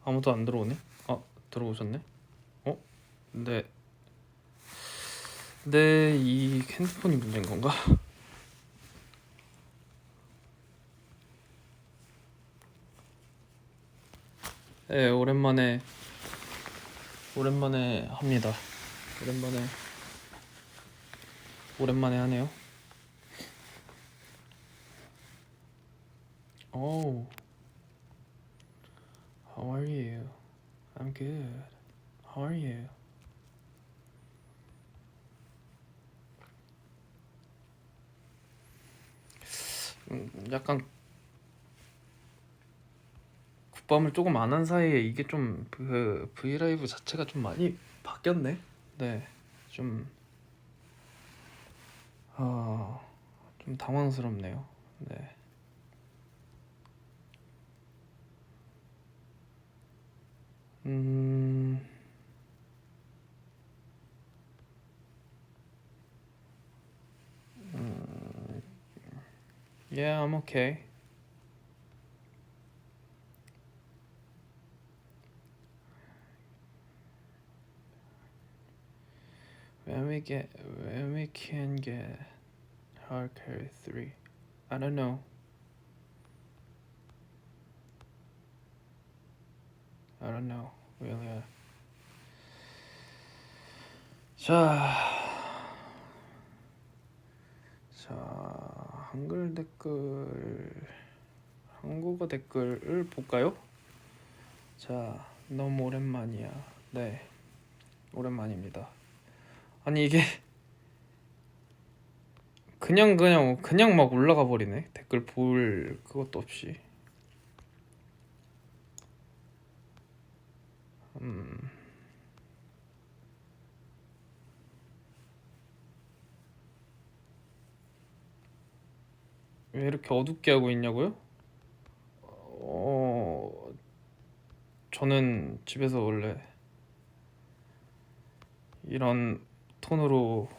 아무도 안 들어오네. 들어오셨네. 근데 이 핸드폰이 문제인 건가? 네, 오랜만에 합니다. 오랜만에 하네요. Oh, how are you? I'm good. How are you? 약간 국밤을 조금 안 한 사이에 이게 좀 그 브이라이브 자체가 좀 많이 바뀌었네. 네, 좀 좀 당황스럽네요. 네. 음, yeah, I'm okay. When we can get hard carry 3. I don't know. Really. 자, 한글 댓글, 한국어 댓글을 볼까요? 자, 너무 오랜만이야. 네, 오랜만입니다. 아니 이게 그냥 막 올라가 버리네. 댓글 볼 그것도 없이. 왜 이렇게 어둡게 하고 있냐고요? 저는 집에서 원래 이런 톤으로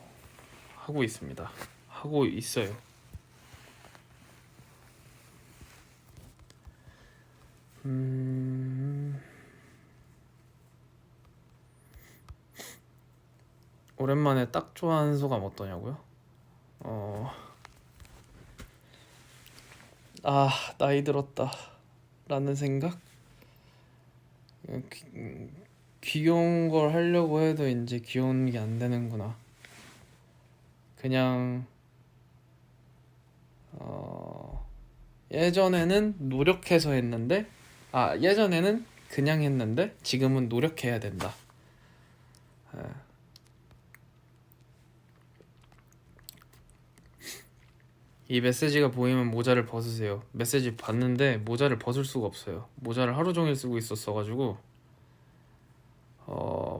하고 있습니다. 하고 있어요. 오랜만에 딱 좋아하는 소감 어떠냐고요? 나이 들었다 라는 생각? 귀여운 걸 하려고 해도 이제 귀여운 게 안 되는구나. 그냥 예전에는 노력해서 했는데 예전에는 그냥 했는데 지금은 노력해야 된다. 이 메시지가 보이면 모자를 벗으세요. 메시지 봤는데 모자를 벗을 수가 없어요. 모자를 하루 종일 쓰고 있었어가지고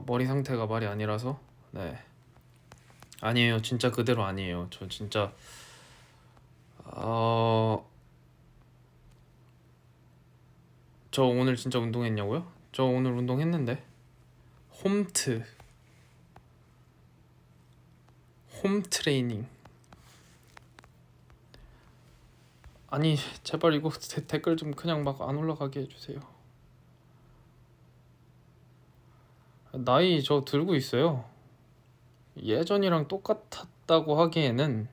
머리 상태가 말이 아니라서. 네, 아니에요. 진짜 그대로 아니에요. 저 진짜 저 오늘 진짜 운동했냐고요? 저 오늘 운동했는데 홈 트레이닝. 아니 제발 이거 댓글 좀 그냥 막 안 올라가게 해주세요. 나이 저 들고 있어요. 예전이랑 똑같았다고 하기에는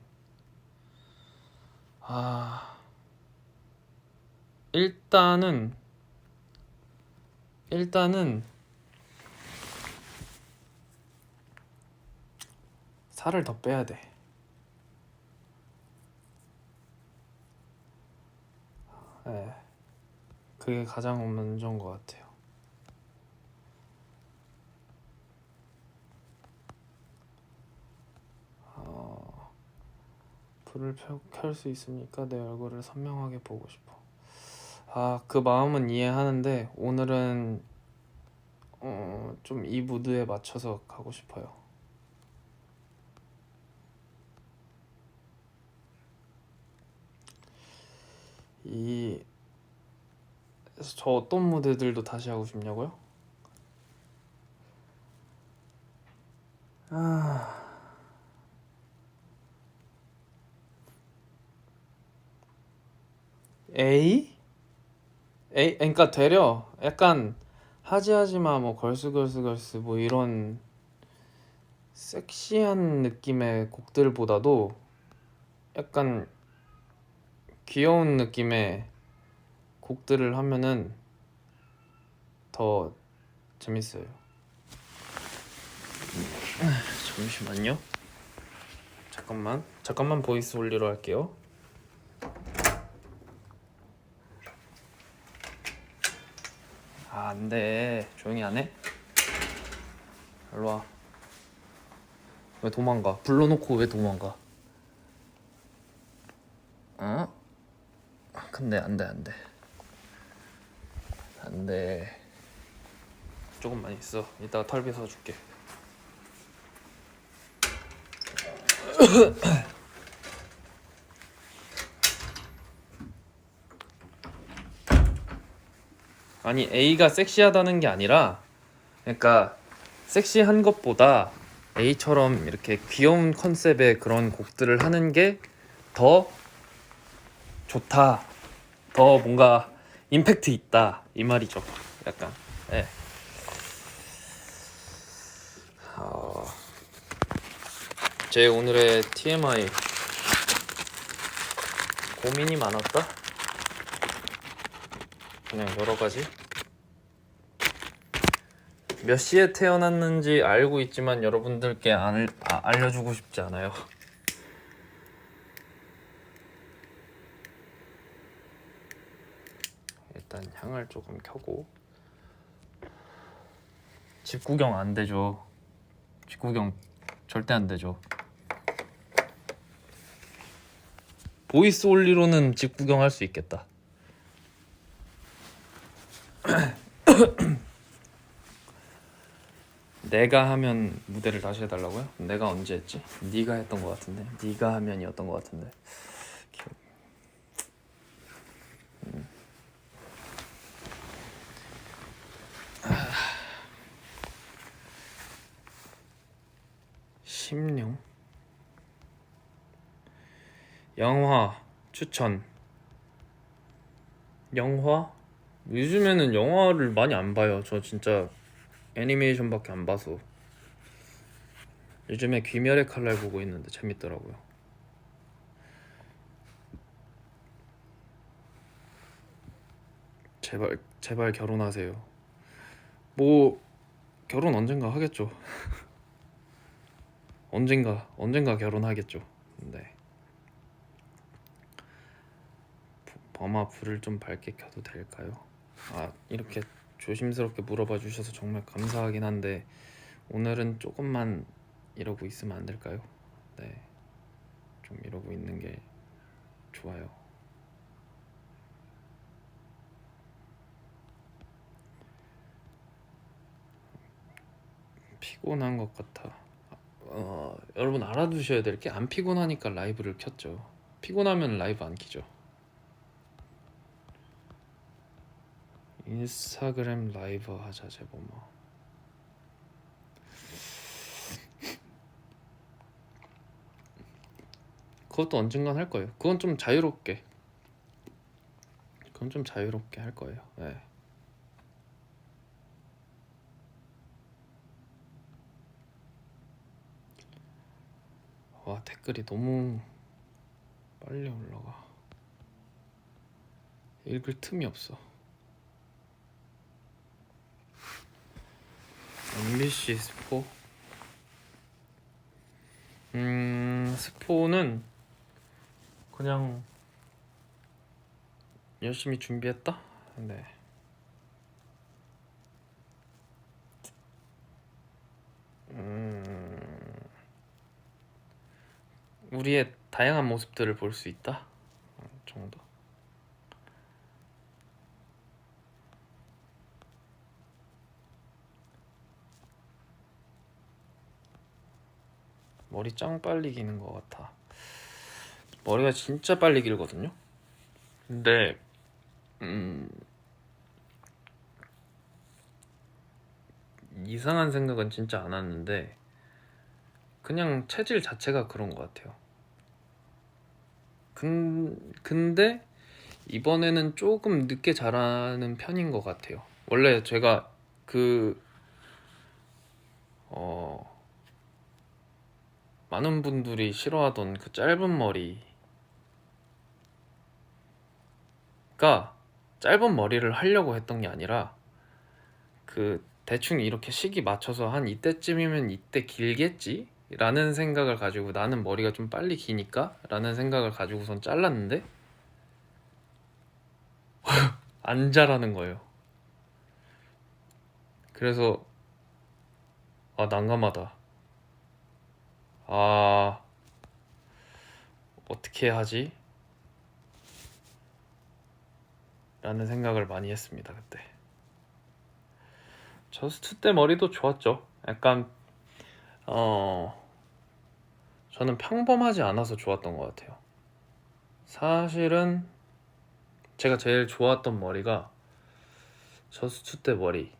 일단은 살을 더 빼야 돼. 네, 그게 가장 먼저인 것 같아요. 불을 켤 수 있으니까 내 얼굴을 선명하게 보고 싶어. 그 마음은 이해하는데 오늘은 좀 이 무드에 맞춰서 가고 싶어요. 저 어떤 무대들도 다시 하고 싶냐고요? A? 그러니까 되려 약간 하지하지마 뭐 걸스걸스걸스 뭐 이런 섹시한 느낌의 곡들보다도 약간 귀여운 느낌의 곡들을 하면은 더 재밌어요. 잠시만요. 잠깐만 보이스 올리러 할게요. 아, 안 돼. 조용히 안 해? 일로 와. 왜 도망가? 불러놓고 왜 도망가? 어? 근데 안 돼. 조금만 있어. 이따가 털비 사줄게. 아니, A가 섹시하다는 게 아니라, 그러니까 섹시한 것보다 A처럼 이렇게 귀여운 컨셉의 그런 곡들을 하는 게 더 좋다, 더 뭔가 임팩트 있다, 이 말이죠. 약간. 네. 제 오늘의 TMI, 고민이 많았다? 그냥 여러 가지. 몇 시에 태어났는지 알고 있지만 여러분들께 알려주고 싶지 않아요. 일단 향을 조금 켜고. 집 구경 안 되죠. 집 구경 절대 안 되죠. 보이스 올리로는 집 구경할 수 있겠다. 내가 하면 무대를 다시 해달라고요? 내가 언제 했지? 네가 했던 것 같은데. 네가 하면이었던 것 같은데. 기억. 16. 영화 추천. 영화? 요즘에는 영화를 많이 안 봐요. 저 진짜 애니메이션밖에 안 봐서. 요즘에 귀멸의 칼날 보고 있는데 재밌더라고요. 제발 결혼하세요. 뭐 결혼 언젠가 하겠죠. 언젠가 결혼하겠죠. 네. 범아 불을 좀 밝게 켜도 될까요? 아, 이렇게 조심스럽게 물어봐 주셔서 정말 감사하긴 한데 오늘은 조금만 이러고 있으면 안 될까요? 네, 좀 이러고 있는 게 좋아요. 피곤한 것 같아. 여러분 알아두셔야 될 게 안 피곤하니까 라이브를 켰죠. 피곤하면 라이브 안 키죠. 인스타그램 라이브 하자 제범아. 그것도 언젠간 할 거예요. 그건 좀 자유롭게 할 거예요. 네. 와, 댓글이 너무 빨리 올라가. 읽을 틈이 없어. MBC 스포? 스포는 그냥 열심히 준비했다? 네. 우리의 다양한 모습들을 볼 수 있다? 정도. 머리 짱 빨리 기는 것 같아. 머리가 진짜 빨리 길거든요? 근데 이상한 생각은 진짜 안 왔는데 그냥 체질 자체가 그런 것 같아요. 근데 이번에는 조금 늦게 자라는 편인 것 같아요. 원래 제가 그 많은 분들이 싫어하던 그 짧은 머리가 짧은 머리를 하려고 했던 게 아니라 그 대충 이렇게 시기 맞춰서 한 이때쯤이면 이때 길겠지? 라는 생각을 가지고 나는 머리가 좀 빨리 기니까 라는 생각을 가지고선 잘랐는데 안 자라는 거예요. 그래서 난감하다. 어떻게 하지? 라는 생각을 많이 했습니다 그때. 저스트 때 머리도 좋았죠. 약간 저는 평범하지 않아서 좋았던 것 같아요. 사실은 제가 제일 좋았던 머리가 저스트 때 머리,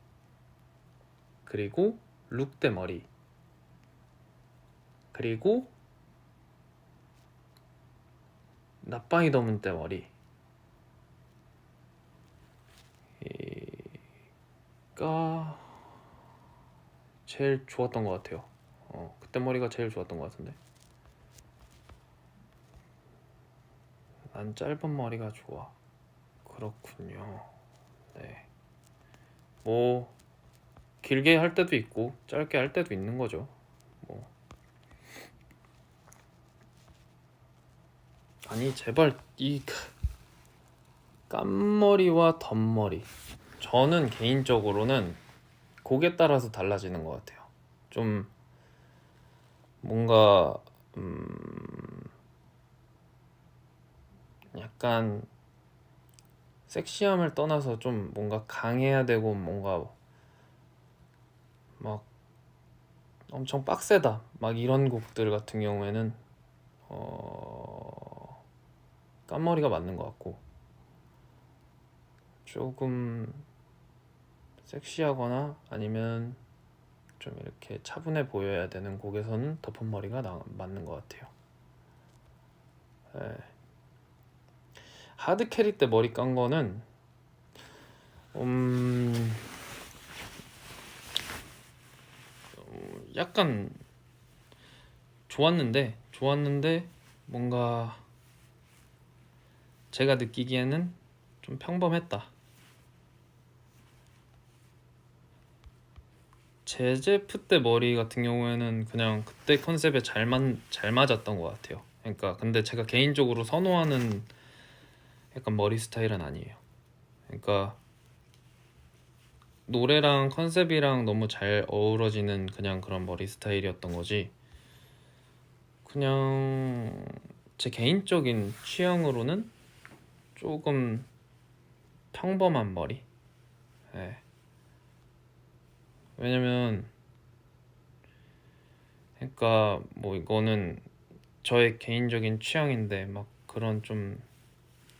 그리고 룩 때 머리, 그리고 낮방이 더문 때 머리가 제일 좋았던 것 같아요. 그때 머리가 제일 좋았던 것 같은데. 난 짧은 머리가 좋아. 그렇군요. 네. 뭐 길게 할 때도 있고 짧게 할 때도 있는 거죠. 뭐. 아니 제발 이 깐머리와 덧머리, 저는 개인적으로는 곡에 따라서 달라지는 것 같아요. 좀 뭔가 약간 섹시함을 떠나서 좀 뭔가 강해야 되고 뭔가 막 엄청 빡세다 막 이런 곡들 같은 경우에는 깐머리가 맞는 것 같고, 조금 섹시하거나 아니면 좀 이렇게 차분해 보여야 되는 곡에서는 덮은 머리가 맞는 것 같아요. 네. 하드 캐리 때 머리 깐 거는 약간 좋았는데 뭔가 제가 느끼기에는 좀 평범했다. 제제프 때 머리 같은 경우에는 그냥 그때 컨셉에 잘 맞았던 것 같아요. 그러니까 근데 제가 개인적으로 선호하는 약간 머리 스타일은 아니에요. 그러니까 노래랑 컨셉이랑 너무 잘 어우러지는 그냥 그런 머리 스타일이었던 거지. 그냥 제 개인적인 취향으로는 조금 평범한 머리. 네. 왜냐면 그러니까 뭐 이거는 저의 개인적인 취향인데 막 그런 좀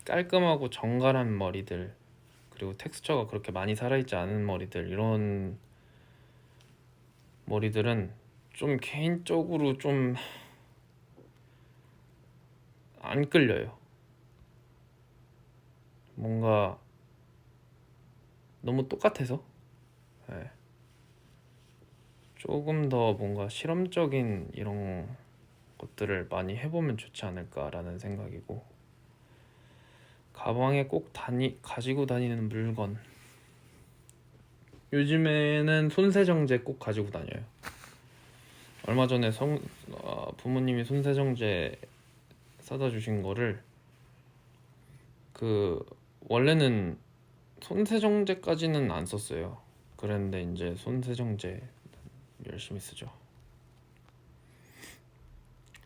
깔끔하고 정갈한 머리들, 그리고 텍스처가 그렇게 많이 살아있지 않은 머리들, 이런 머리들은 좀 개인적으로 좀 안 끌려요. 뭔가 너무 똑같아서. 네. 조금 더 뭔가 실험적인 이런 것들을 많이 해보면 좋지 않을까라는 생각이고, 가방에 꼭 가지고 다니는 물건, 요즘에는 손세정제 꼭 가지고 다녀요. 얼마 전에 부모님이 손세정제 사다 주신 거를 원래는 손세정제까지는 안 썼어요. 그랬는데 이제 손세정제 열심히 쓰죠.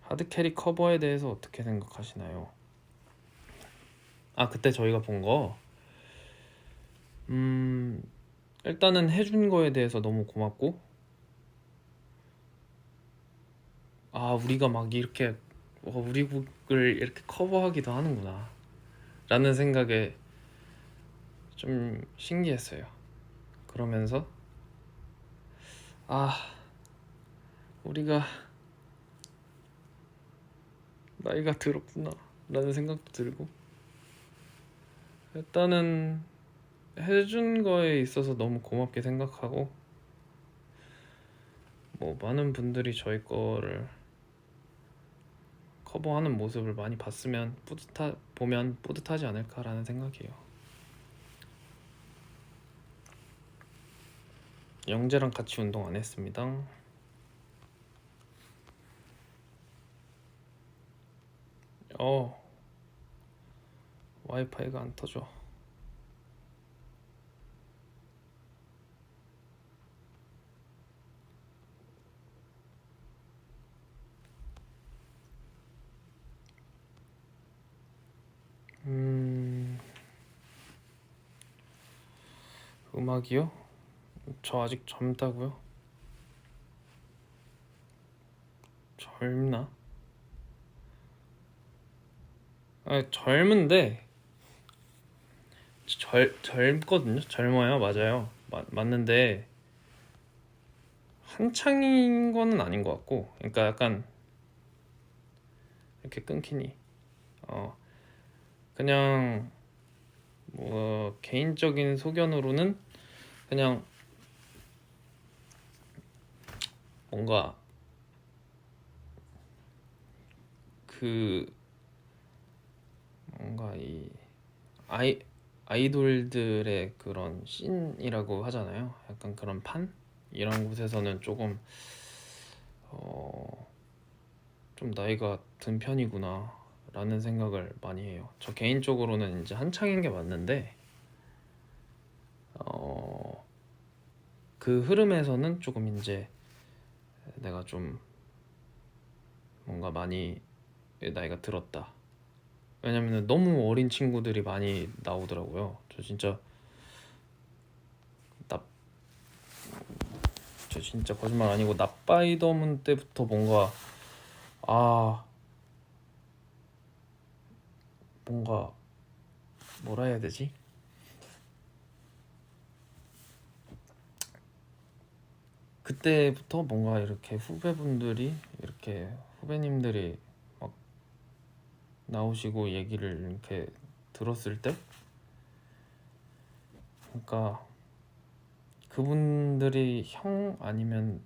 하드캐리 커버에 대해서 어떻게 생각하시나요? 그때 저희가 본 거, 일단은 해준 거에 대해서 너무 고맙고, 우리가 막 이렇게 우리 곡을 이렇게 커버하기도 하는구나 라는 생각에 좀 신기했어요. 그러면서 우리가 나이가 들었구나 라는 생각도 들고, 일단은 해준 거에 있어서 너무 고맙게 생각하고, 뭐 많은 분들이 저희 거를 커버하는 모습을 많이 봤으면 보면 뿌듯하지 않을까라는 생각이에요. 영재랑 같이 운동 안 했습니다. 와이파이가 안 터져. 음악이요? 저 아직 젊다고요? 젊나? 젊은데 젊거든요. 젊어요. 맞아요. 맞는데 한창인 거는 아닌 것 같고, 그러니까 약간 이렇게 끊기니 그냥 뭐 개인적인 소견으로는 그냥 뭔가 그 뭔가 이 아이 아이돌들의 그런 씬이라고 하잖아요. 약간 그런 판 이런 곳에서는 조금 좀 나이가 든 편이구나 라는 생각을 많이 해요. 저 개인적으로는 이제 한창인 게 맞는데 그 흐름에서는 조금 이제 내가 좀 뭔가 많이 나이가 들었다. 왜냐면 너무 어린 친구들이 많이 나오더라고요. 나, 저 진짜 거짓말 아니고 납바이더문 때부터 뭔가 뭐라 해야 되지? 그때부터 뭔가 이렇게 후배님들이 막 나오시고 얘기를 이렇게 들었을 때, 그러니까 그분들이 형 아니면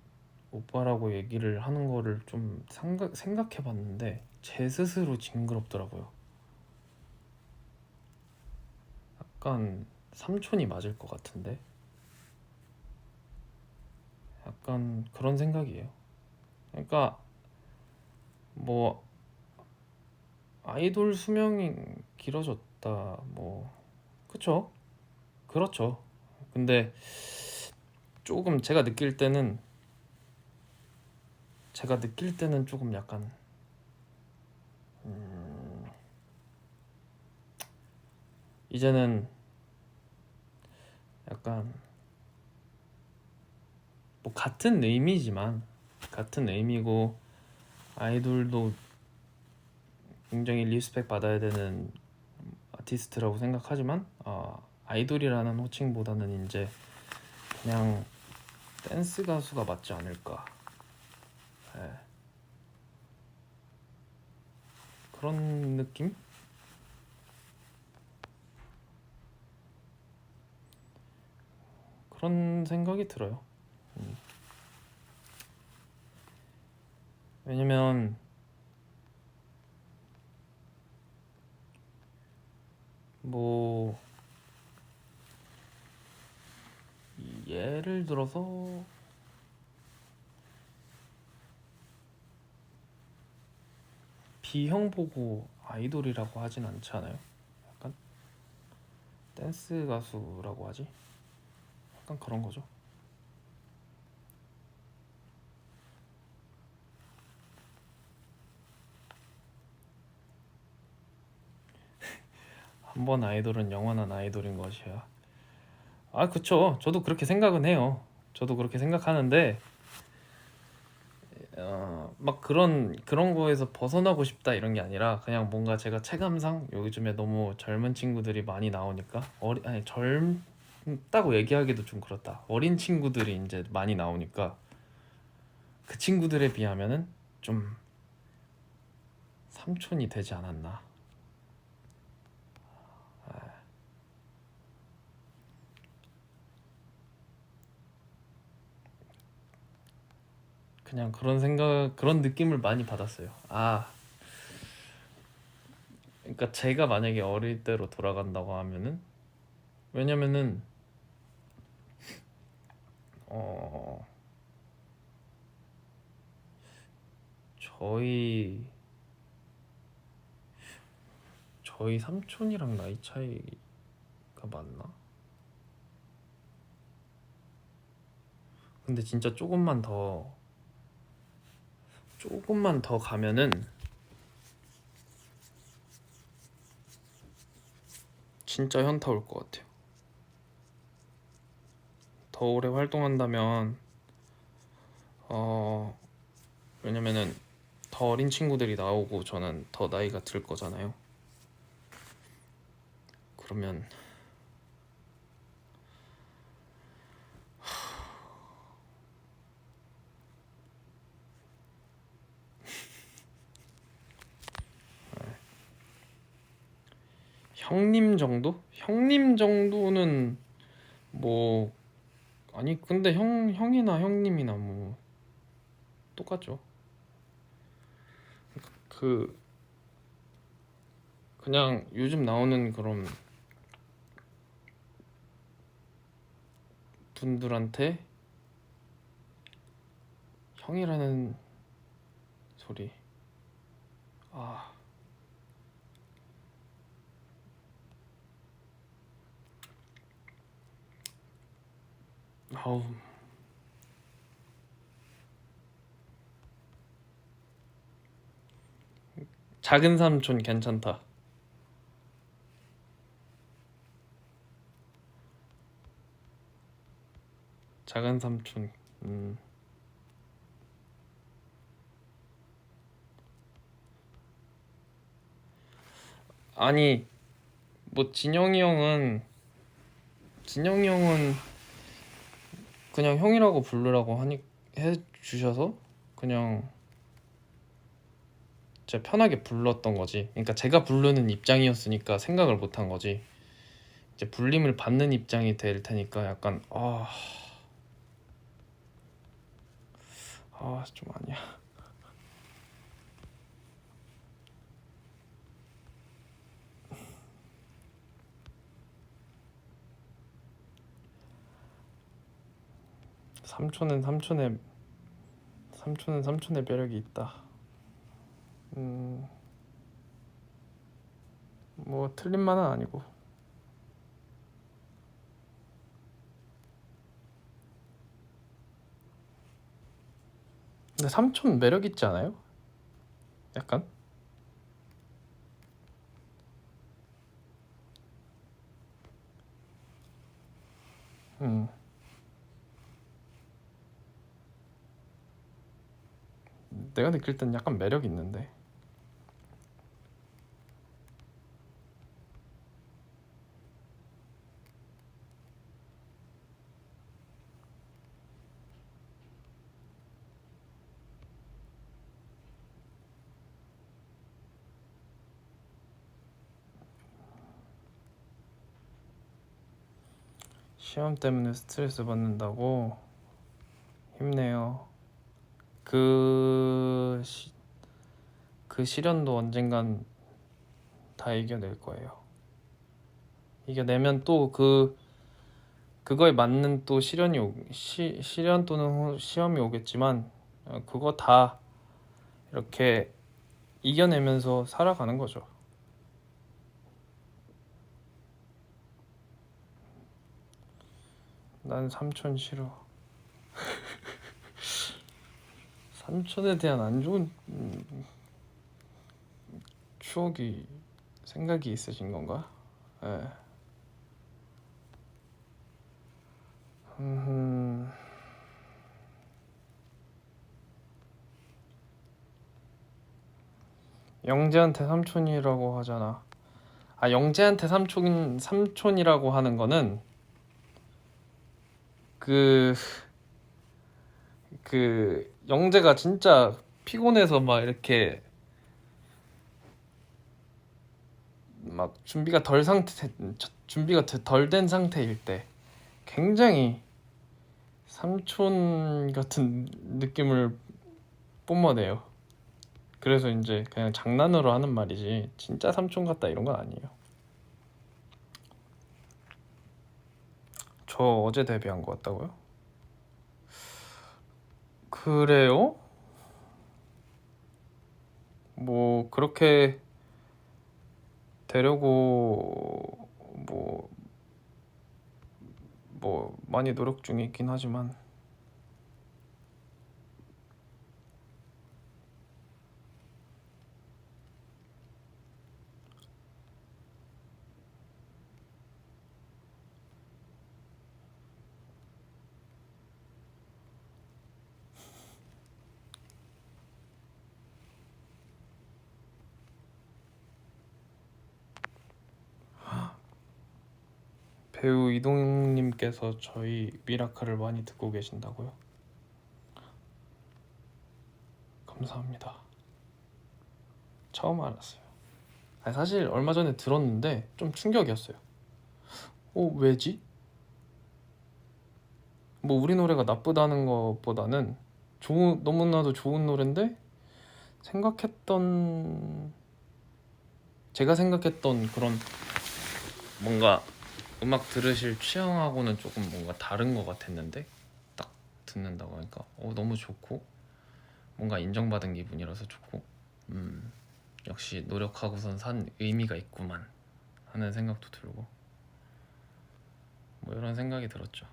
오빠라고 얘기를 하는 거를 좀 생각해 봤는데 제 스스로 징그럽더라고요. 약간 삼촌이 맞을 것 같은데, 약간 그런 생각이에요. 그러니까 뭐 아이돌 수명이 길어졌다, 뭐 그쵸? 그렇죠. 근데 조금 제가 느낄 때는 조금 약간 이제는 약간 뭐 같은 의미고, 아이돌도 굉장히 리스펙 받아야 되는 아티스트라고 생각하지만 아이돌이라는 호칭보다는 이제 그냥 댄스 가수가 맞지 않을까. 예, 그런 느낌? 그런 생각이 들어요. 왜냐면 뭐 예를 들어서 B형 보고 아이돌이라고 하진 않지 않아요? 약간 댄스 가수라고 하지? 약간 그런 거죠. 한 번 아이돌은 영원한 아이돌인 것이야. 그쵸. 저도 그렇게 생각은 해요. 저도 그렇게 생각하는데 막 그런 거에서 벗어나고 싶다 이런 게 아니라, 그냥 뭔가 제가 체감상 요즘에 너무 젊은 친구들이 많이 나오니까, 아니 젊다고 얘기하기도 좀 그렇다. 어린 친구들이 이제 많이 나오니까 그 친구들에 비하면은 좀 삼촌이 되지 않았나. 그냥 그런 생각, 그런 느낌을 많이 받았어요. 그러니까 제가 만약에 어릴 때로 돌아간다고 하면은, 왜냐면은 어 저희 저희 삼촌이랑 나이 차이가 맞나? 근데 진짜 조금만 더 가면은 진짜 현타 올 것 같아요. 더 오래 활동한다면 왜냐면은 더 어린 친구들이 나오고 저는 더 나이가 들 거잖아요. 그러면 형님 정도? 형님 정도는 뭐 아니 근데 형이나 형님이나 뭐 똑같죠. 그 그냥 요즘 나오는 그런 분들한테 형이라는 소리. 아, 아우. 작은 삼촌 괜찮다. 작은 삼촌. 아니, 뭐 진영이 형은 그냥 형이라고 부르라고 하니 해 주셔서 그냥 제가 편하게 불렀던 거지. 그러니까 제가 부르는 입장이었으니까 생각을 못한 거지. 이제 불림을 받는 입장이 될 테니까 약간 좀 아니야. 삼촌은 삼촌의 매력이 있다. 뭐 틀린 말은 아니고. 근데 삼촌 매력 있지 않아요? 약간? 음. 내가 느낄 땐 약간 매력 있는데. 시험 때문에 스트레스 받는다고? 힘내요. 그 시련도 언젠간 다 이겨낼 거예요. 이겨내면 또 그거에 맞는 또 시련 또는 시험이 오겠지만 그거 다 이렇게 이겨내면서 살아가는 거죠. 난 삼촌 싫어. 삼촌에 대한 안 좋은 추억이 생각이 있으신 건가? 예. 영재한테 삼촌이라고 하잖아. 영재한테 삼촌이라고 하는 거는 그 영재가 진짜 피곤해서 막 이렇게 막 준비가 덜 된 상태일 때 굉장히 삼촌 같은 느낌을 뿜어내요. 그래서 이제 그냥 장난으로 하는 말이지 진짜 삼촌 같다 이런 건 아니에요. 저 어제 데뷔한 것 같다고요? 그래요? 뭐 그렇게 되려고 뭐 많이 노력 중에 있긴 하지만 배우 이동님께서 저희 미라클을 많이 듣고 계신다고요? 감사합니다. 처음 알았어요. 아니, 사실 얼마 전에 들었는데 좀 충격이었어요. 왜지? 뭐 우리 노래가 나쁘다는 것보다는 너무나도 좋은 노래인데 제가 생각했던 그런 뭔가 음악 들으실 취향하고는 조금 뭔가 다른 것 같았는데 딱 듣는다고 하니까 너무 좋고 뭔가 인정받은 기분이라서 좋고 역시 노력하고선 산 의미가 있구만 하는 생각도 들고 뭐 이런 생각이 들었죠.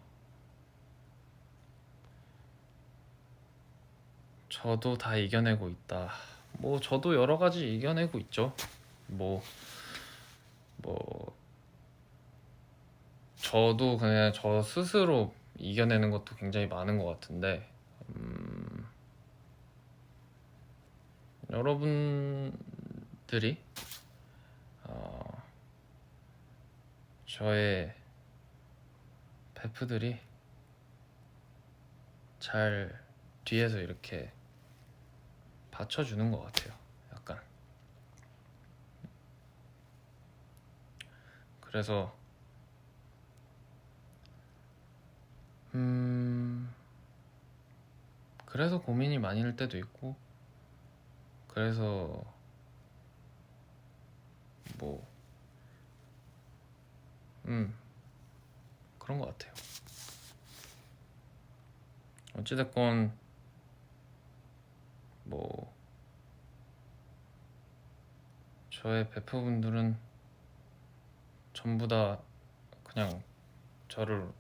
저도 다 이겨내고 있다. 뭐 저도 여러 가지 이겨내고 있죠. 뭐 저도 그냥 저 스스로 이겨내는 것도 굉장히 많은 것 같은데 여러분들이 저의 베프들이 잘 뒤에서 이렇게 받쳐주는 것 같아요. 약간 그래서 그래서 고민이 많을 때도 있고 그래서 뭐 그런 것 같아요. 어찌됐건 뭐 저의 베프분들은 전부 다 그냥 저를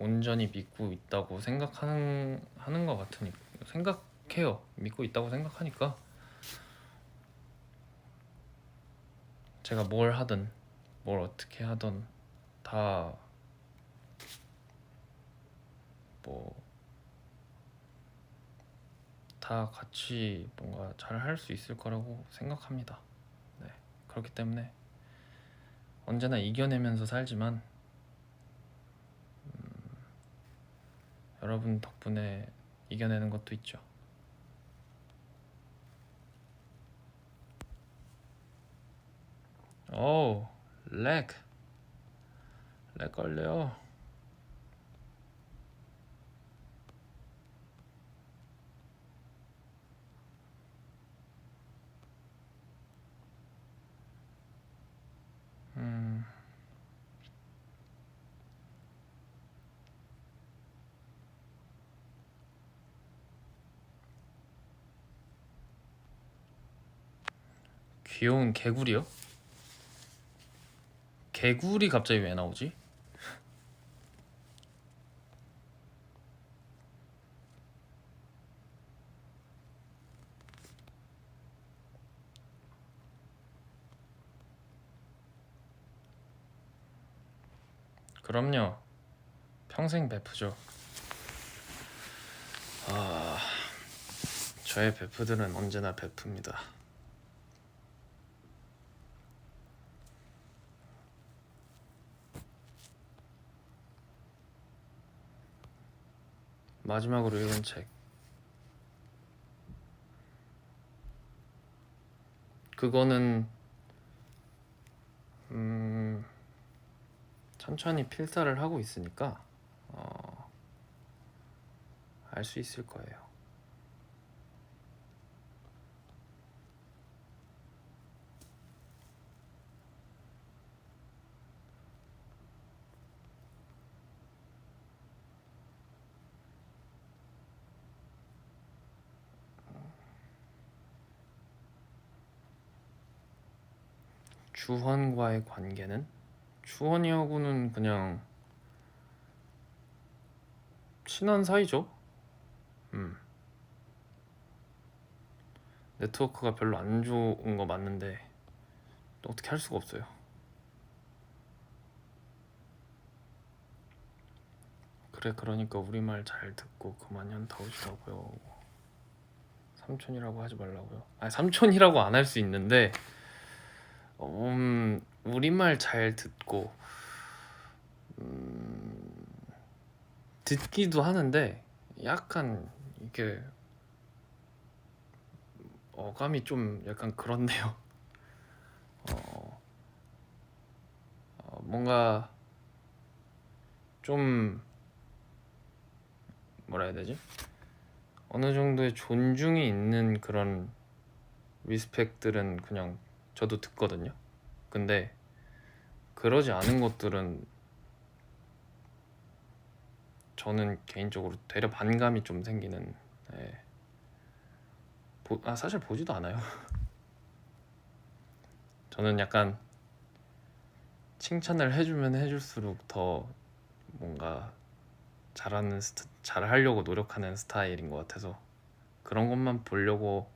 온전히 믿고 있다고 하는 것 같으니까 생각해요. 믿고 있다고 생각하니까 제가 뭘 하든 뭘 어떻게 하든 다 같이 뭔가 잘 할 수 있을 거라고 생각합니다. 네, 그렇기 때문에 언제나 이겨내면서 살지만 여러분 덕분에 이겨내는 것도 있죠. 렉 걸려. 귀여운 개구리요? 개구리 갑자기 왜 나오지? 그럼요. 평생 베프죠. 저의 베프들은 언제나 베프입니다. 마지막으로 읽은 책 그거는 천천히 필사를 하고 있으니까 알 수 있을 거예요. 주헌과의 관계는? 주헌이하고는 그냥 친한 사이죠. 네트워크가 별로 안 좋은 거 맞는데 또 어떻게 할 수가 없어요. 그래, 그러니까 우리말 잘 듣고 그만 현타 오시라고요. 삼촌이라고 하지 말라고요. 아니, 삼촌이라고 안 할 수 있는데 우리말 잘 듣고 듣기도 하는데 약간 이게 어감이 좀 약간 그렇네요. 뭔가 좀 뭐라 해야 되지? 어느 정도의 존중이 있는 그런 리스펙들은 그냥 저도 듣거든요. 근데 그러지 않은 것들은 저는 개인적으로 되려 반감이 좀 생기는. 예. 사실 보지도 않아요. 저는 약간 칭찬을 해주면 해줄수록 더 뭔가 잘하려고 노력하는 스타일인 것 같아서 그런 것만 보려고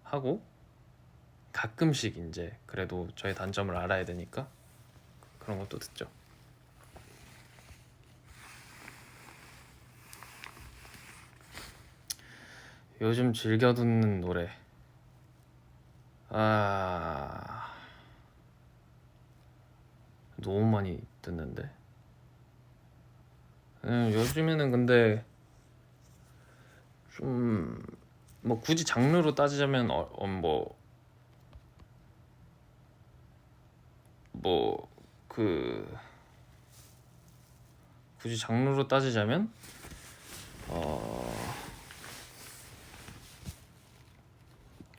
하고, 가끔씩 이제 그래도 저의 단점을 알아야 되니까 그런 것도 듣죠. 요즘 즐겨 듣는 노래, 너무 많이 듣는데. 요즘에는 근데 좀 뭐 굳이 장르로 따지자면 그 굳이 장르로 따지자면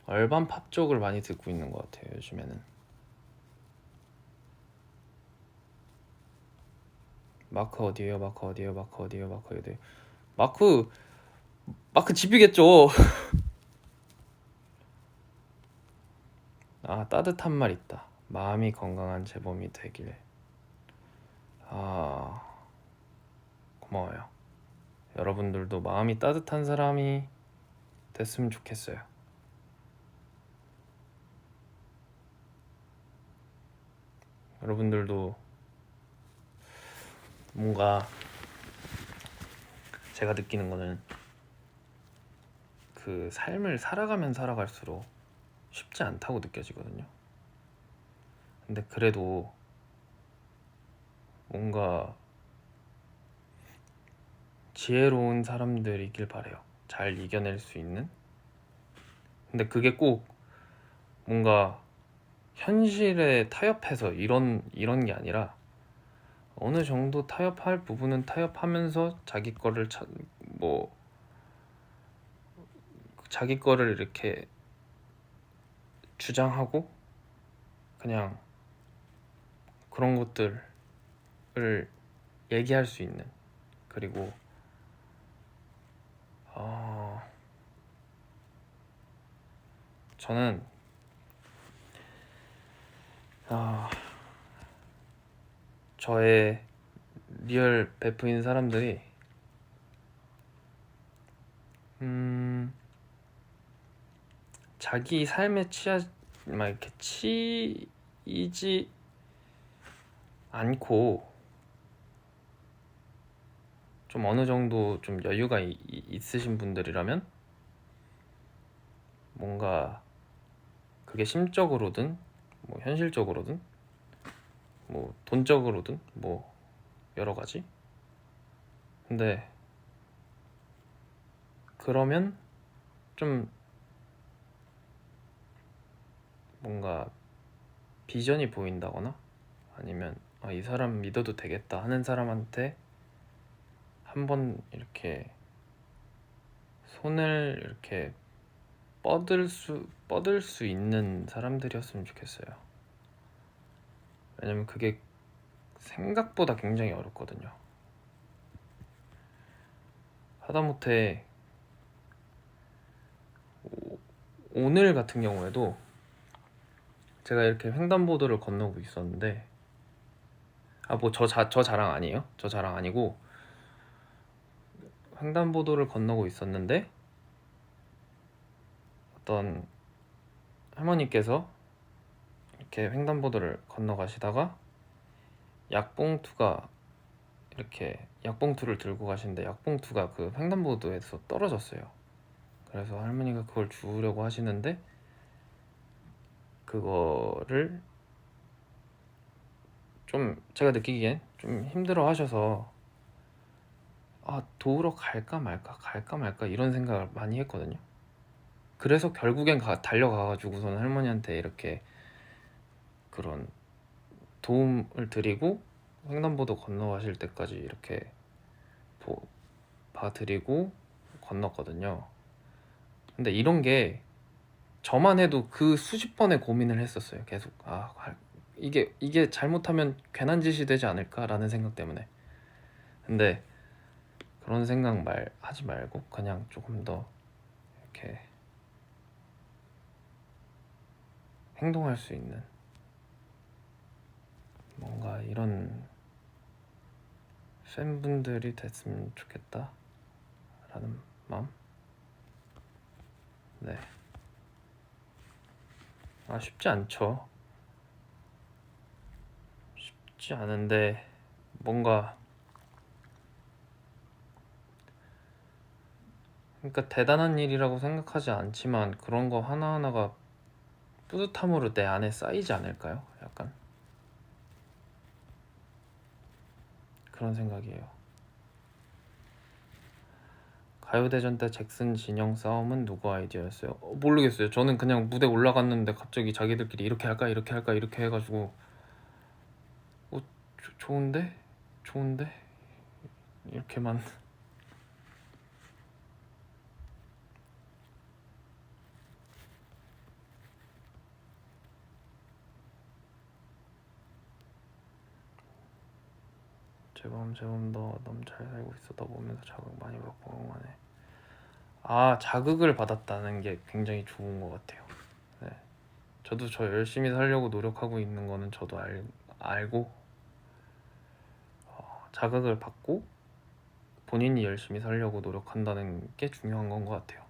얼반 팝 쪽을 많이 듣고 있는 것 같아요 요즘에는. 마크 어디에요? 마크 어디에요? 마크 어디에요? 마크 어디에요? 마크 집이겠죠. 따뜻한 말 있다. 마음이 건강한 재범이 되길. 고마워요. 여러분들도 마음이 따뜻한 사람이 됐으면 좋겠어요. 여러분들도 뭔가 제가 느끼는 거는 그 삶을 살아가면 살아갈수록 쉽지 않다고 느껴지거든요. 근데 그래도 뭔가 지혜로운 사람들이길 바래요. 잘 이겨낼 수 있는. 근데 그게 꼭 뭔가 현실에 타협해서 이런 게 아니라 어느 정도 타협할 부분은 타협하면서 자기 거를 이렇게 주장하고 그냥 그런 것들을 얘기할 수 있는. 그리고 저는 저의 리얼 베프인 사람들이 자기 삶에 이렇게 치이지 않고 좀 어느 정도 좀 여유가 있으신 분들이라면 뭔가 그게 심적으로든 뭐 현실적으로든 뭐 돈적으로든 뭐 여러 가지. 근데 그러면 좀 뭔가 비전이 보인다거나 아니면 이 사람 믿어도 되겠다 하는 사람한테 한번 이렇게 손을 이렇게 뻗을 수 있는 사람들이었으면 좋겠어요. 왜냐면 그게 생각보다 굉장히 어렵거든요. 하다못해 오늘 같은 경우에도 제가 이렇게 횡단보도를 건너고 있었는데, 저 자랑 아니에요? 저 자랑 아니고, 횡단보도를 건너고 있었는데 어떤 할머니께서 이렇게 횡단보도를 건너가시다가 약봉투가 이렇게 약봉투를 들고 가시는데 약봉투가 그 횡단보도에서 떨어졌어요. 그래서 할머니가 그걸 주우려고 하시는데 그거를 좀 제가 느끼기엔 좀 힘들어 하셔서 도우러 갈까 말까 이런 생각을 많이 했거든요. 그래서 결국엔 달려가가지고서는 할머니한테 이렇게 그런 도움을 드리고 횡단보도 건너가실 때까지 이렇게 봐드리고 건넜거든요. 근데 이런 게 저만 해도 그 수십 번의 고민을 했었어요. 계속 이게 잘못하면 괜한 짓이 되지 않을까라는 생각 때문에. 근데 그런 생각 하지 말고 그냥 조금 더 이렇게 행동할 수 있는 뭔가 이런 팬분들이 됐으면 좋겠다 라는 마음. 네. 쉽지 않죠. 쉽지 않은데 뭔가 그러니까 대단한 일이라고 생각하지 않지만 그런 거 하나하나가 뿌듯함으로 내 안에 쌓이지 않을까요? 약간 그런 생각이에요. 가요대전 때 잭슨 진영 싸움은 누구 아이디어였어요? 모르겠어요. 저는 그냥 무대 올라갔는데 갑자기 자기들끼리 이렇게 할까 이렇게 해가지고 좋은데? 좋은데? 이렇게만 제범 너 너무 잘 살고 있어. 너 보면서 자극 많이 받고 응원해. 자극을 받았다는 게 굉장히 좋은 것 같아요. 네. 저도 저 열심히 살려고 노력하고 있는 거는 저도 알고 자극을 받고 본인이 열심히 살려고 노력한다는 게 중요한 건 것 같아요.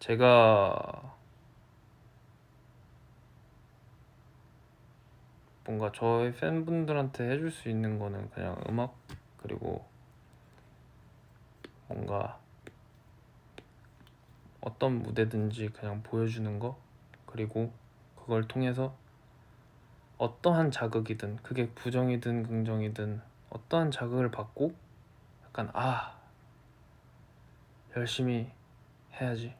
제가 뭔가 저의 팬분들한테 해줄 수 있는 거는 그냥 음악 그리고 뭔가 어떤 무대든지 그냥 보여주는 거 그리고 그걸 통해서 어떠한 자극이든 그게 부정이든 긍정이든 어떠한 자극을 받고 약간 열심히 해야지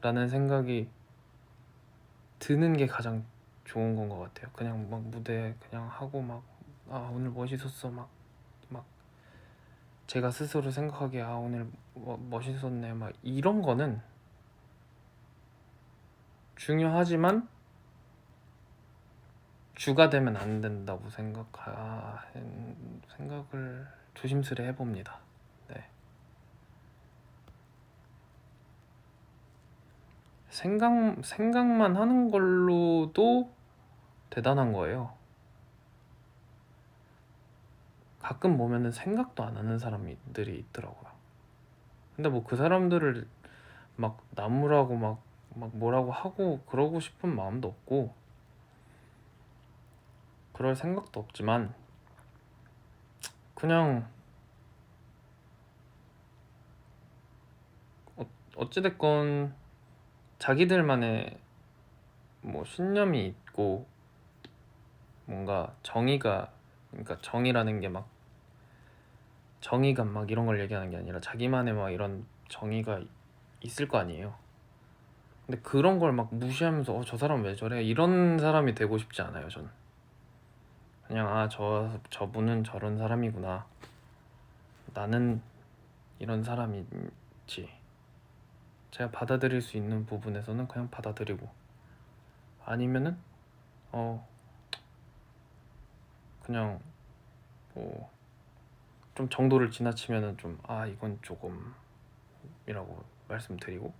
라는 생각이 드는 게 가장 좋은 건 것 같아요. 그냥 막 무대 그냥 하고 오늘 멋있었어 막 제가 스스로 생각하기에 오늘 멋있었네 막 이런 거는 중요하지만 주가 되면 안 된다고 생각을 조심스레 해봅니다. 네. 생각만 하는 걸로도 대단한 거예요. 가끔 보면은 생각도 안 하는 사람들이 있더라고요. 근데 뭐 그 사람들을 막 나무라고 막 뭐라고 하고 그러고 싶은 마음도 없고 그럴 생각도 없지만 그냥 어찌됐건 자기들만의 뭐 신념이 있고 뭔가 그러니까 정의라는 게 막 정의감 막 이런 걸 얘기하는 게 아니라 자기만의 막 이런 정의가 있을 거 아니에요. 근데 그런 걸 막 무시하면서 저 사람 왜 저래 이런 사람이 되고 싶지 않아요. 전 그냥 저분은 저런 사람이구나, 나는 이런 사람이지, 제가 받아들일 수 있는 부분에서는 그냥 받아들이고 아니면은 그냥 뭐 좀 정도를 지나치면은 좀 이건 조금이라고 말씀드리고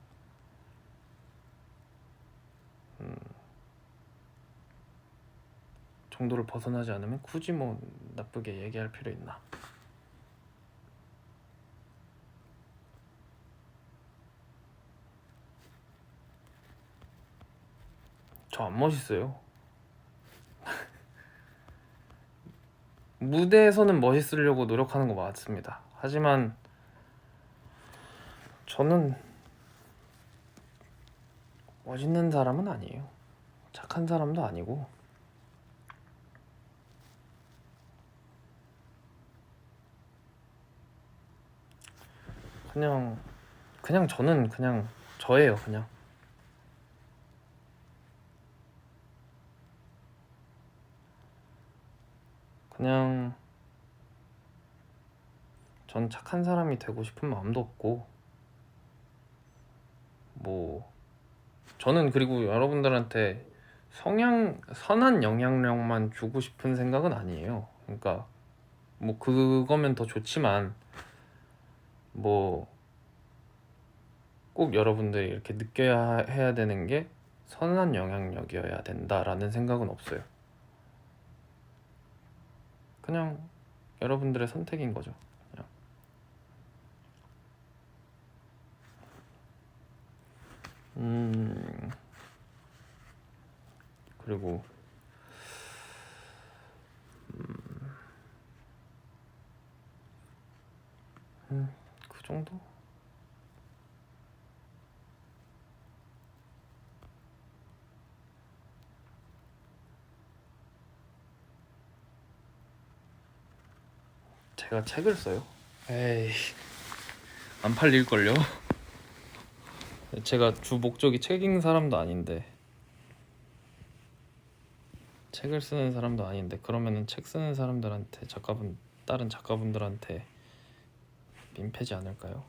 정도를 벗어나지 않으면 굳이 뭐 나쁘게 얘기할 필요 있나? 저 안 멋있어요. 무대에서는 멋있으려고 노력하는 거 맞습니다. 하지만 저는 멋있는 사람은 아니에요. 착한 사람도 아니고 그냥 저는 그냥 저예요. 그냥 전 착한 사람이 되고 싶은 마음도 없고 뭐 저는 그리고 여러분들한테 선한 영향력만 주고 싶은 생각은 아니에요. 그러니까 뭐 그거면 더 좋지만 뭐 꼭 여러분들이 이렇게 느껴야 해야 되는 게 선한 영향력이어야 된다라는 생각은 없어요. 그냥 여러분들의 선택인 거죠. 그냥. 그리고 그 정도? 제가 책을 써요? 에이, 안 팔릴걸요? 제가 주 목적이 책 읽는 사람도 아닌데 책을 쓰는 사람도 아닌데 그러면은 책 쓰는 사람들한테 다른 작가분들한테 민폐지 않을까요?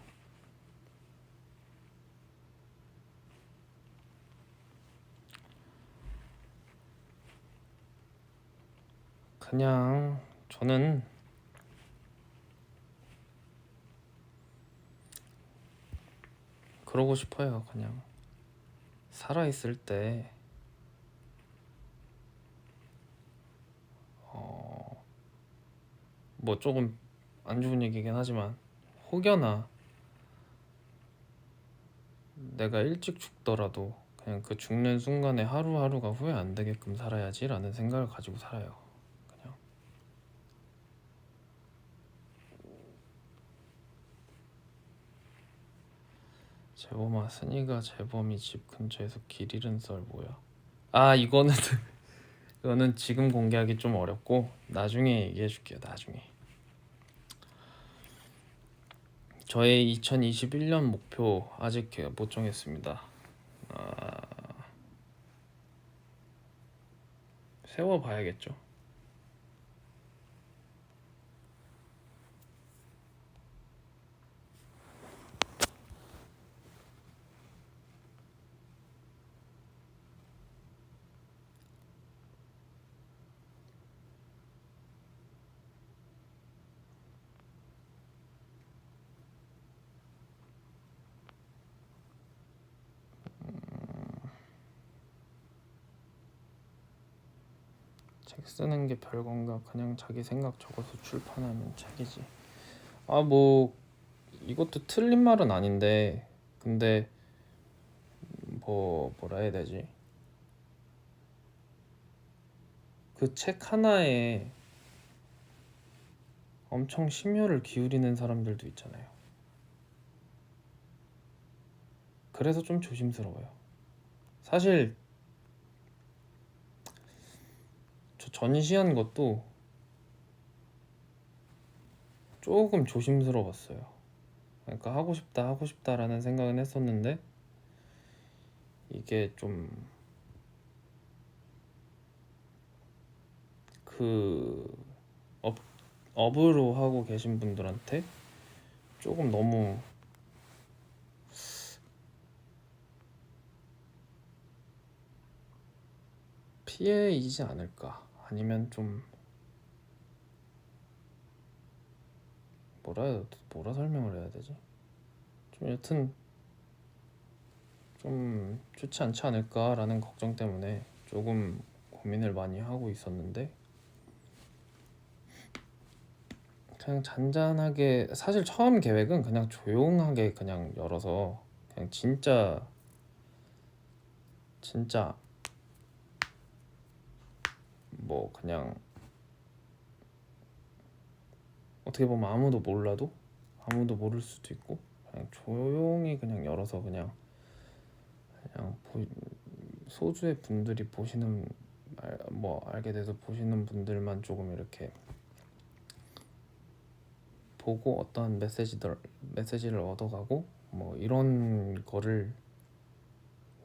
그냥 저는 그러고 싶어요. 그냥 살아있을 때 뭐 조금 안 좋은 얘기긴 하지만 혹여나 내가 일찍 죽더라도 그냥 그 죽는 순간에 하루하루가 후회 안 되게끔 살아야지라는 생각을 가지고 살아요. 그냥 재범아, 스니가 재범이 집 근처에서 길 잃은 썰 뭐야? 아, 이거는 이거는 지금 공개하기 좀 어렵고 나중에 얘기해줄게요. 나중에. 저의 2021년 목표 아직 못 정했습니다. 세워봐야겠죠. 책 쓰는 게 별건가? 그냥 자기 생각 적어서 출판하면 책이지. 아, 뭐 이것도 틀린 말은 아닌데 근데 뭐라 해야 되지? 그 책 하나에 엄청 심혈을 기울이는 사람들도 있잖아요. 그래서 좀 조심스러워요. 사실 저 전시한 것도 조금 조심스러웠어요. 그러니까 하고 싶다라는 생각은 했었는데 이게 좀 그 업으로 하고 계신 분들한테 조금 너무 피해이지 않을까? 아니면 좀 뭐라 설명을 해야 되지? 좀 여튼 좀 좋지 않지 않을까라는 걱정 때문에 조금 고민을 많이 하고 있었는데 그냥 잔잔하게 사실 처음 계획은 그냥 조용하게 그냥 열어서 그냥 진짜 뭐 그냥 어떻게 보면 아무도 몰라도 아무도 모를 수도 있고 그냥 조용히 그냥 열어서 그냥 소수의 분들이 보시는 뭐 알게 돼서 보시는 분들만 조금 이렇게 보고 어떤 메시지를 얻어가고 뭐 이런 거를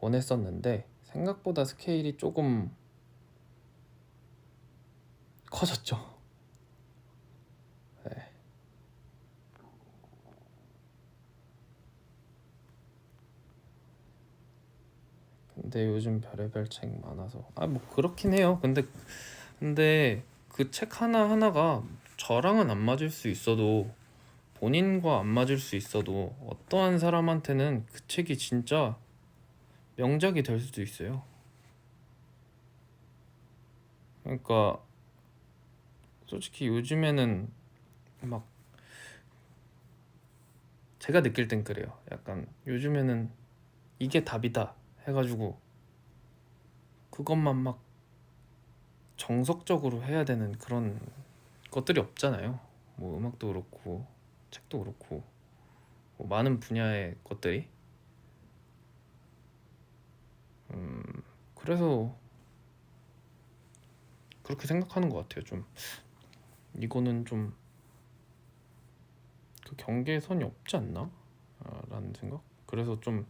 원했었는데 생각보다 스케일이 조금 커졌죠. 네. 근데 요즘 별의별 책 많아서 뭐 그렇긴 해요. 근데 그 책 하나하나가 저랑은 안 맞을 수 있어도 본인과 안 맞을 수 있어도 어떠한 사람한테는 그 책이 진짜 명작이 될 수도 있어요. 그러니까 솔직히 요즘에는 막 제가 느낄 땐 그래요. 약간 요즘에는 이게 답이다 해가지고 그것만 막 정석적으로 해야 되는 그런 것들이 없잖아요. 뭐 음악도 그렇고 책도 그렇고 뭐 많은 분야의 것들이 그래서 그렇게 생각하는 것 같아요. 좀 이거는 좀 그 경계선이 없지 않나? 라는 생각? 그래서 좀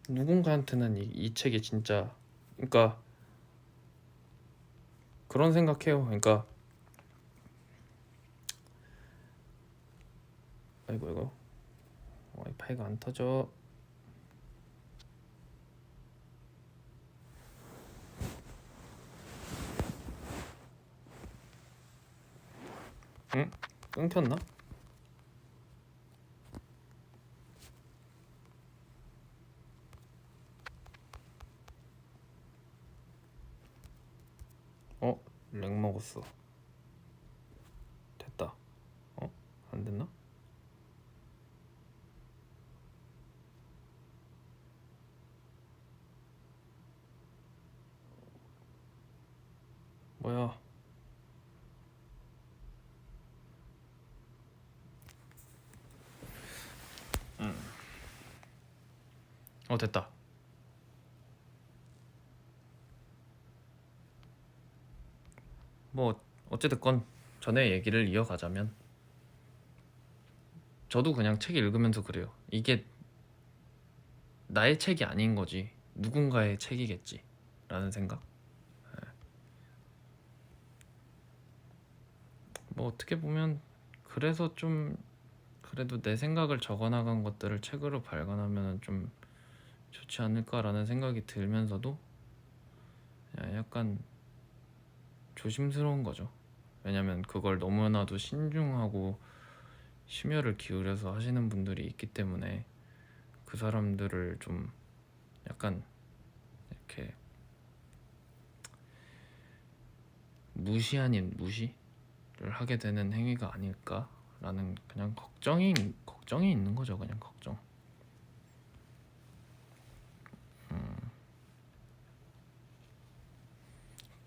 누군가한테는 이 책이 진짜 그러니까 그런 생각해요. 그러니까 아이고 와이파이가 안 터져. 응? 끊겼나? 어? 렉 먹었어. 됐다. 어? 안 됐나? 뭐야? 됐다. 뭐 어찌됐건 전에 얘기를 이어가자면 저도 그냥 책 읽으면서 그래요. 이게 나의 책이 아닌 거지 누군가의 책이겠지 라는 생각. 뭐 어떻게 보면 그래서 좀 그래도 내 생각을 적어나간 것들을 책으로 발간하면 좀 좋지 않을까라는 생각이 들면서도 약간 조심스러운 거죠. 왜냐면 그걸 너무나도 신중하고 심혈을 기울여서 하시는 분들이 있기 때문에 그 사람들을 좀 약간 이렇게 무시 아닌 무시를 하게 되는 행위가 아닐까라는 그냥 걱정이 있는 거죠. 그냥 걱정.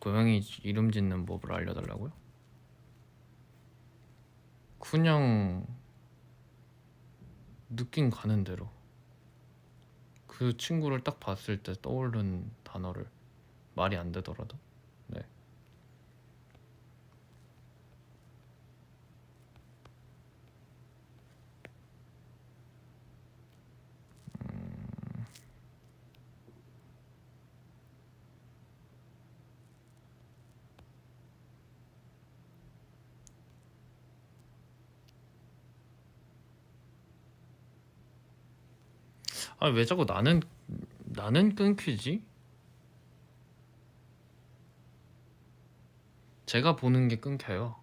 고양이 이름 짓는 법을 알려달라고요? 그냥 느낌 가는 대로 그 친구를 딱 봤을 때 떠오른 단어를 말이 안 되더라도 네. 왜 자꾸 나는 끊기지? 제가 보는 게 끊겨요.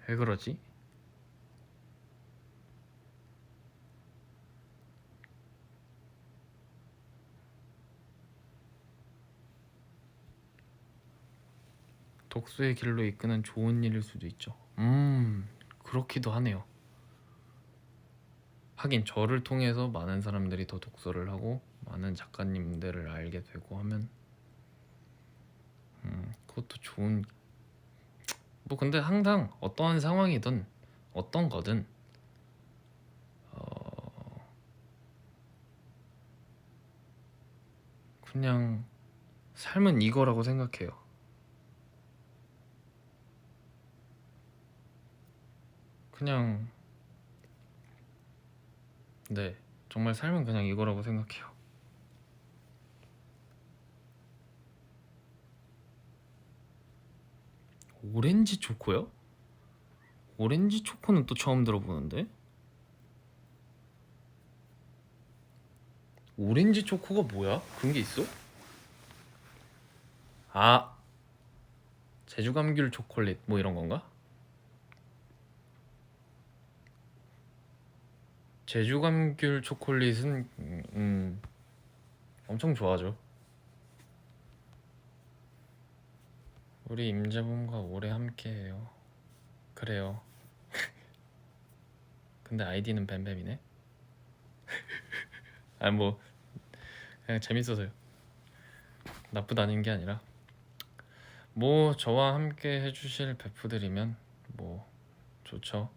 왜 그러지? 독서의 길로 이끄는 좋은 일일 수도 있죠. 그렇기도 하네요. 하긴 저를 통해서 많은 사람들이 더 독서를 하고 많은 작가님들을 알게 되고 하면 그것도 좋은. 뭐 근데 항상 어떠한 상황이든 어떤 거든 그냥 삶은 이거라고 생각해요. 그냥 네, 정말 삶은 그냥 이거라고 생각해요. 오렌지 초코요? 오렌지 초코는 또 처음 들어보는데? 오렌지 초코가 뭐야? 그런 게 있어? 아, 제주 감귤 초콜릿 뭐 이런 건가? 제주 감귤 초콜릿은 엄청 좋아하죠. 우리 임재범과 오래 함께해요. 그래요. 근데 아이디는 뱀뱀이네. 아 뭐 그냥 재밌어서요. 나쁘다는 게 아니라 뭐 저와 함께 해주실 베프들이면 뭐 좋죠.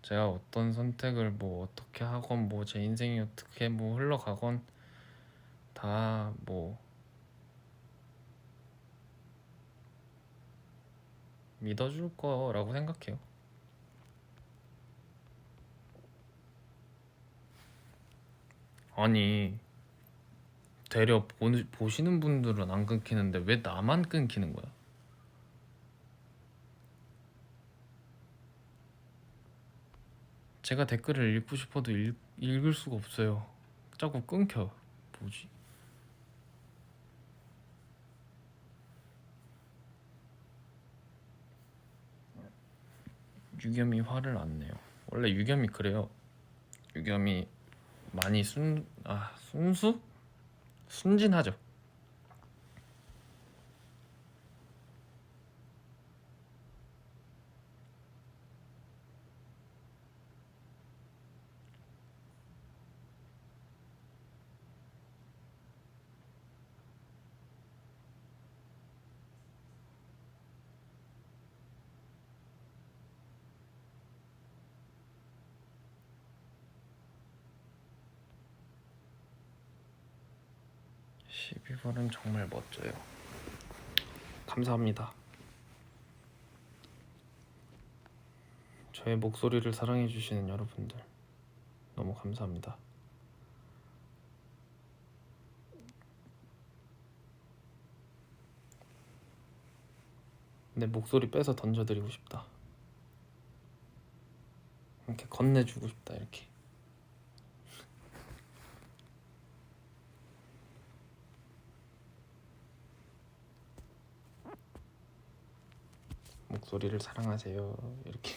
제가 어떤 선택을 뭐 어떻게 하건 뭐 제 인생이 어떻게 뭐 흘러가건 다 뭐 믿어줄 거라고 생각해요. 아니 되려 보시는 분들은 안 끊기는데 왜 나만 끊기는 거야? 제가 댓글을 읽고 싶어도 읽을 수가 없어요. 자꾸 끊겨. 뭐지? 유겸이 화를 안 내요. 원래 유겸이 그래요. 유겸이 많이 순수? 순진하죠. 시비벌은 정말 멋져요. 감사합니다. 저의 목소리를 사랑해주시는 여러분들 너무 감사합니다. 내 목소리 빼서 던져드리고 싶다. 이렇게 건네주고 싶다. 이렇게. 목소리를 사랑하세요. 이렇게.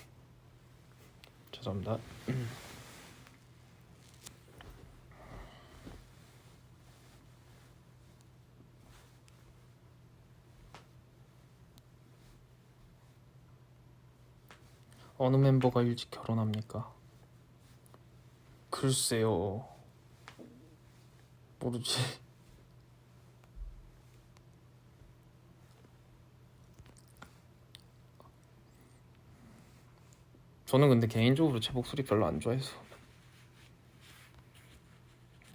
죄송합니다. 어느 멤버가 일찍 결혼합니까? 글쎄요. 모르지. 저는 근데 개인적으로 제 목소리 별로 안 좋아해서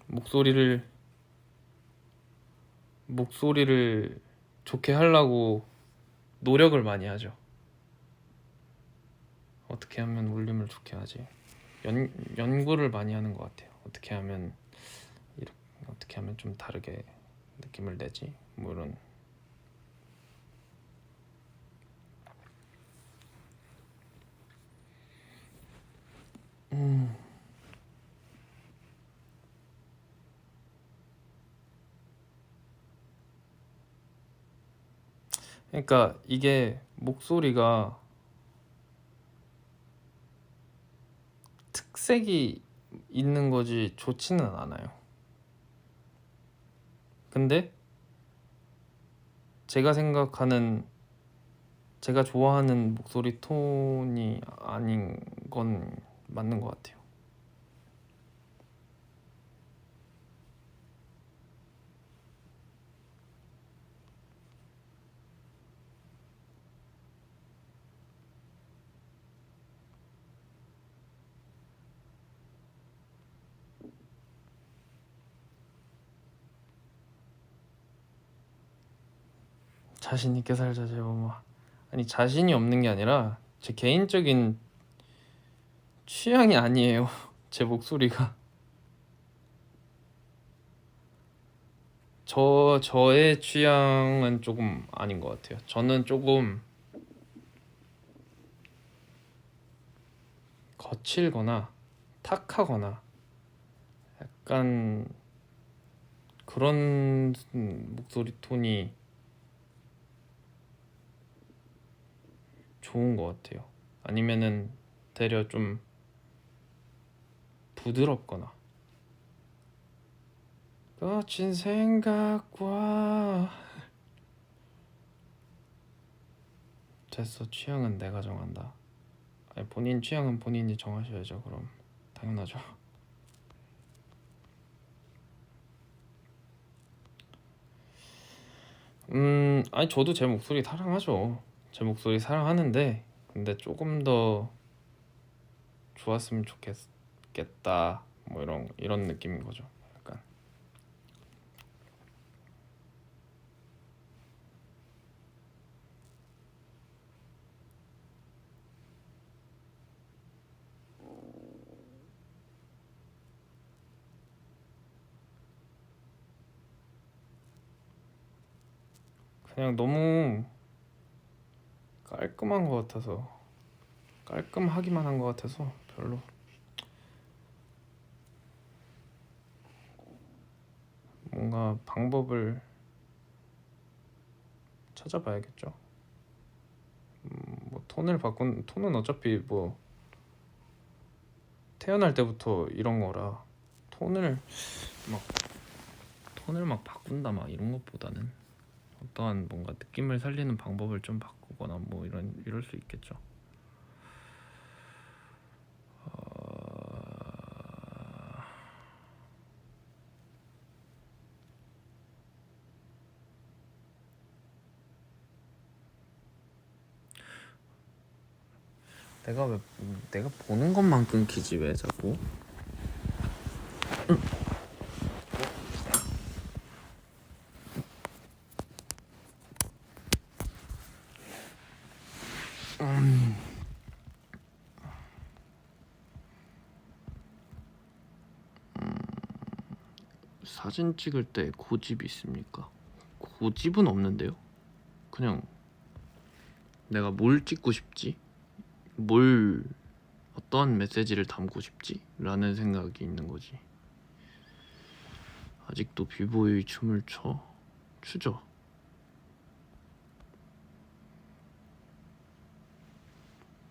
목소리를 좋게 하려고 노력을 많이 하죠. 어떻게 하면 볼륨을 좋게 하지? 연구를 많이 하는 것 같아요. 어떻게 하면 좀 다르게 느낌을 내지? 뭐 이런. 그러니까 이게 목소리가 특색이 있는 거지 좋지는 않아요. 근데 제가 생각하는 제가 좋아하는 목소리 톤이 아닌 건 맞는 것 같아요. 자신 있게 살자 제범아. 아니 자신이 없는 게 아니라 제 개인적인 취향이 아니에요. 제 목소리가 저의 취향은 조금 아닌 것 같아요. 저는 조금 거칠거나 탁하거나 약간 그런 목소리 톤이 좋은 것 같아요. 아니면은 되려 좀 부드럽거나 거친 생각과 됐어. 취향은 내가 정한다. 아니, 본인 취향은 본인이 정하셔야죠. 그럼 당연하죠. 아니 저도 제 목소리 사랑하죠. 제 목소리 사랑하는데 근데 조금 더 좋았으면 좋겠다. 뭐 이런 느낌인 거죠. 약간 그냥 너무 깔끔한 것 같아서 깔끔하기만 한 것 같아서 별로. 뭔가 방법을 찾아봐야겠죠. 뭐 톤은 어차피 뭐 태어날 때부터 이런 거라 막 톤을 막 바꾼다 막 이런 것보다는 어떠한 뭔가 느낌을 살리는 방법을 좀 바꾸거나 뭐 이럴 수 있겠죠. 내가 보는 것만 끊기지 왜 자꾸? 사진 찍을 때 고집 있습니까? 고집은 없는데요. 그냥 내가 뭘 찍고 싶지? 뭘 어떤 메시지를 담고 싶지? 라는 생각이 있는 거지. 아직도 비보이 춤을 추죠.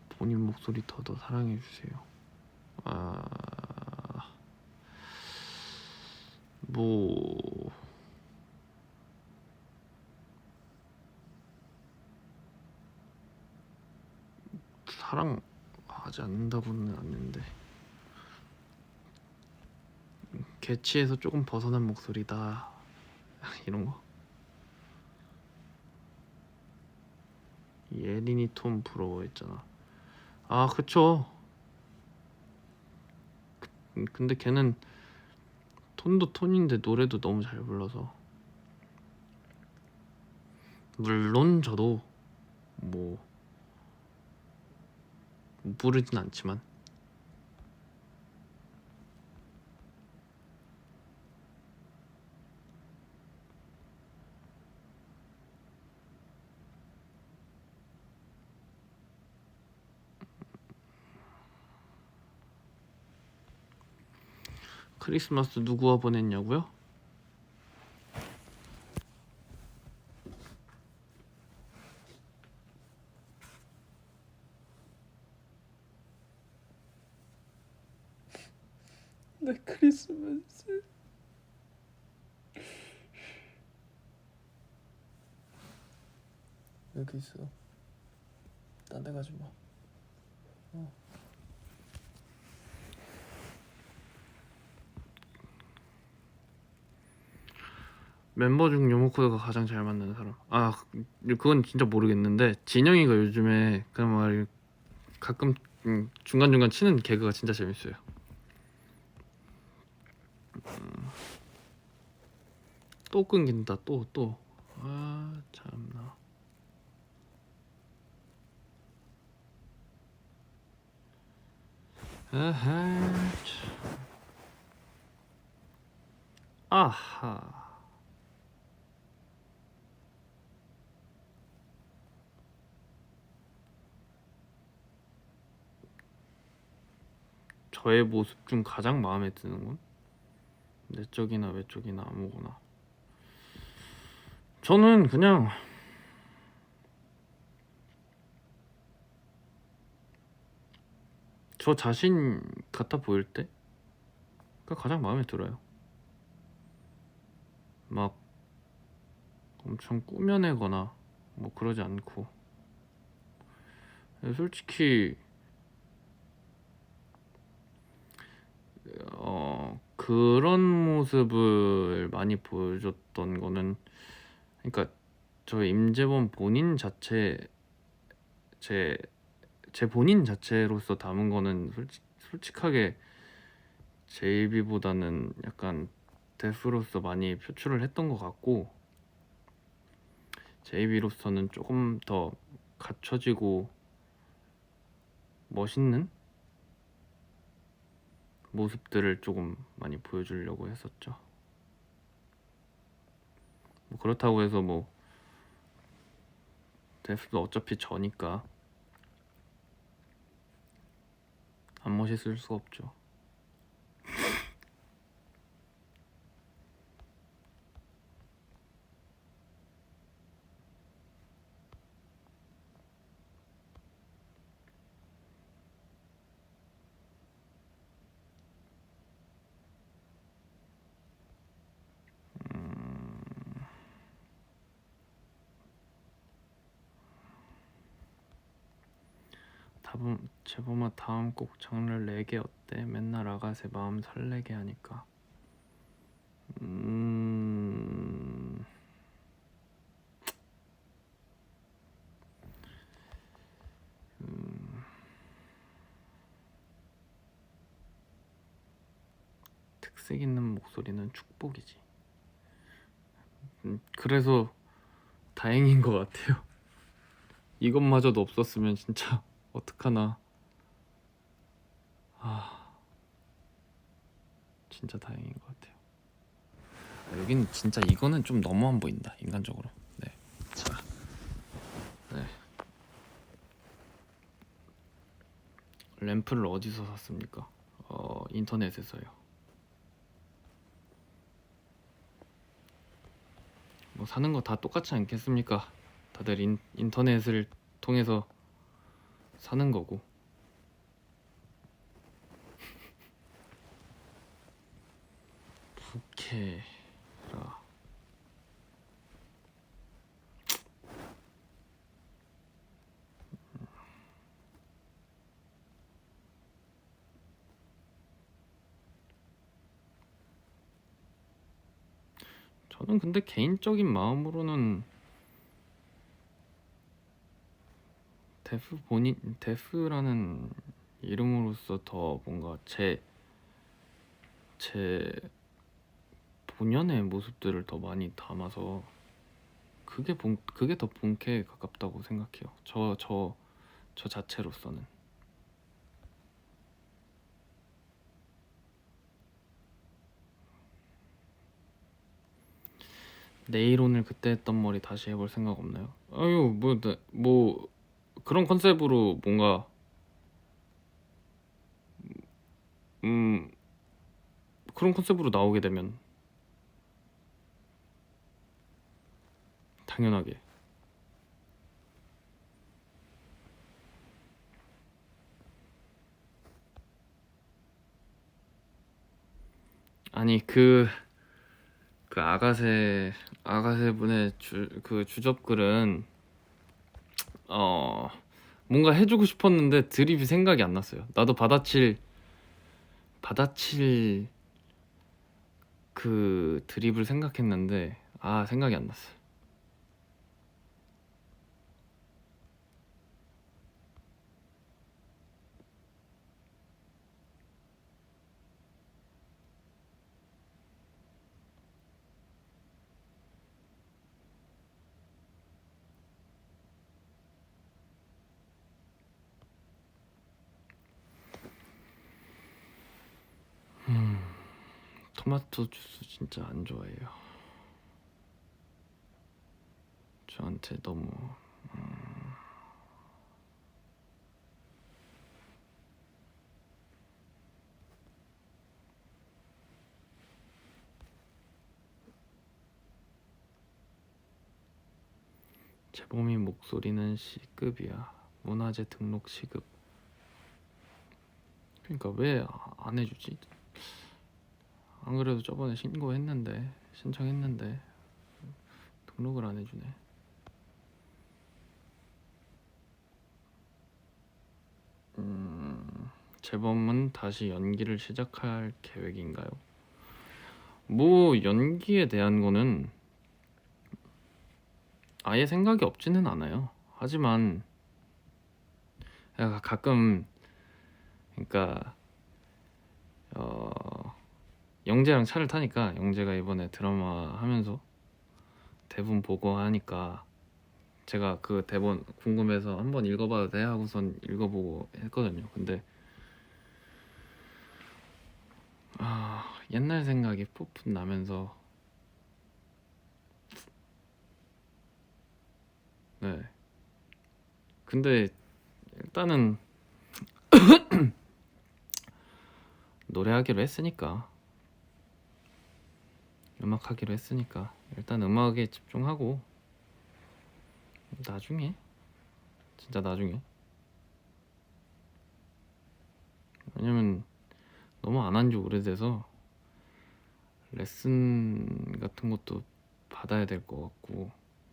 본인 목소리 더 사랑해주세요. 뭐 사랑하지 않는다고는 않는데 개취에서 조금 벗어난 목소리다 이런 거. 예린이 톤 부러워했잖아. 아 그쵸. 근데 걔는 톤도 톤인데 노래도 너무 잘 불러서. 물론 저도 뭐 부르진 않지만 크리스마스 누구와 보냈냐고요? 나 크리스마스 여기 있어. 딴 데 가지 마. 멤버 중 요모코드가 가장 잘 맞는 사람. 그건 진짜 모르겠는데 진영이가 요즘에 그런 말 가끔 중간중간 치는 개그가 진짜 재밌어요. 또 끊긴다. 또. 아 참나. 아하. 저의 모습 중 가장 마음에 드는 건? 내적이나 외적이나 아무거나. 저는 그냥 저 자신 같아 보일 때가 가장 마음에 들어요. 막 엄청 꾸며내거나 뭐 그러지 않고. 솔직히 그런 모습을 많이 보여줬던 거는, 그러니까 저희 임재범 본인 자체, 제 본인 자체로서 담은 거는 솔직하게 제이비보다는 약간 데프로서 많이 표출을 했던 것 같고, 제이비로서는 조금 더 갖춰지고 멋있는 모습들을 조금 많이 보여주려고 했었죠. 뭐 그렇다고 해서 뭐 데프도 어차피 저니까 안 멋있을 수가 없죠. 재범아 다음 곡 장르 레게 어때? 맨날 아가새 마음 설레게 하니까. 특색 있는 목소리는 축복이지. 그래서 다행인 것 같아요. 이것마저도 없었으면 진짜 어떡하나. 진짜 다행인 것 같아요. 여긴 진짜 이거는 좀 너무 안 보인다 인간적으로. 네. 자, 네. 램프를 어디서 샀습니까? 인터넷에서요. 뭐 사는 거 다 똑같지 않겠습니까? 다들 인터넷을 통해서 사는 거고. 부캐라. 저는 근데 개인적인 마음으로는 데프라는 이름으로서 더 뭔가 제 본연의 모습들을 더 많이 담아서 그게 더 본캐에 가깝다고 생각해요. 저 자체로서는. 내일 오늘 그때 했던 머리 다시 해볼 생각 없나요? 뭐 그런 컨셉으로 뭔가 그런 컨셉으로 나오게 되면 당연하게. 아니 그 아가새 분의 그 주접글은 뭔가 해주고 싶었는데 드립이 생각이 안 났어요. 나도 받아칠 그 드립을 생각했는데 생각이 안 났어요. 토마토 주스 진짜 안 좋아해요. 저한테 너무 재범이 목소리는 C급이야. 문화재 등록 시급. 그러니까 왜 안 해주지? 안 그래도 저번에 신청했는데 등록을 안 해주네. 재범은 다시 연기를 시작할 계획인가요? 뭐 연기에 대한 거는 아예 생각이 없지는 않아요. 하지만 가끔 그러니까 영재랑 차를 타니까 영재가 이번에 드라마 하면서 대본 보고 하니까 제가 그 대본 궁금해서 한번 읽어봐도 돼? 하고선 읽어보고 했거든요. 근데 옛날 생각이 풋풋 나면서 네. 근데 일단은 노래하기로 했으니까 음악 하기로 했으니까 일단 음악에 집중하고 나중에 진짜 나중에 왜냐면 너무 안 한 지 오래돼서 레슨 같은 것도 받아야 될 것 같고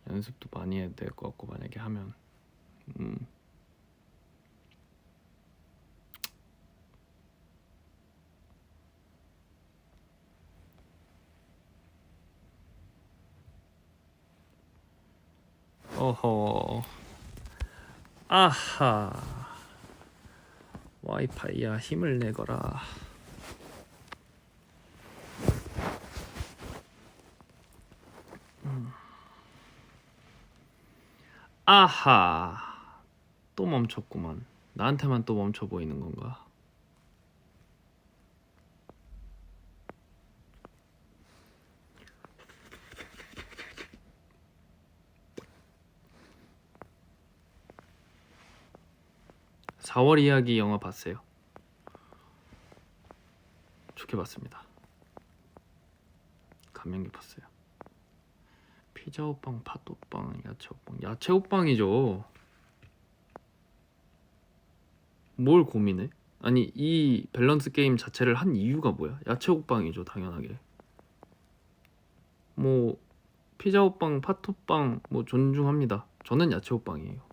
연습도 많이 해야 될 것 같고 만약에 하면 어허 아하 와이파이야 힘을 내거라. 아하 또 멈췄구만. 나한테만 또 멈춰 보이는 건가? (4월) 이야기 영화 봤어요. 좋게 봤습니다. 감명 깊었어요. 피자호빵, 팥호빵, 야채호빵이죠. 뭘 고민해? 아니 이 밸런스 게임 자체를 한 이유가 뭐야? 야채호빵이죠 당연하게. 뭐 피자호빵, 팥호빵 뭐 존중합니다. 저는 야채호빵이에요.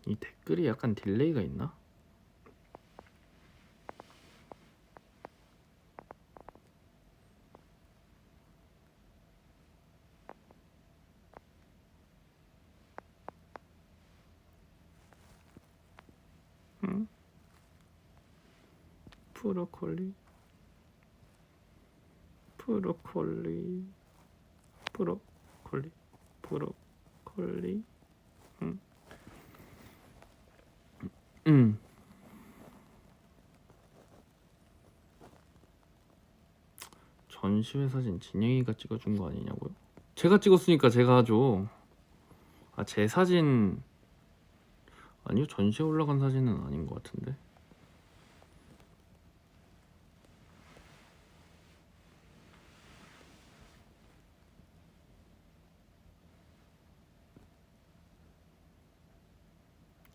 이 댓글이 약간 딜레이가 있나? 응? 브로콜리 브로콜리 응. 전시회 사진 진영이가 찍어준 거 아니냐고요? 제가 찍었으니까 제가 하죠. 제 사진 아니요, 전시회 올라간 사진은 아닌 것 같은데.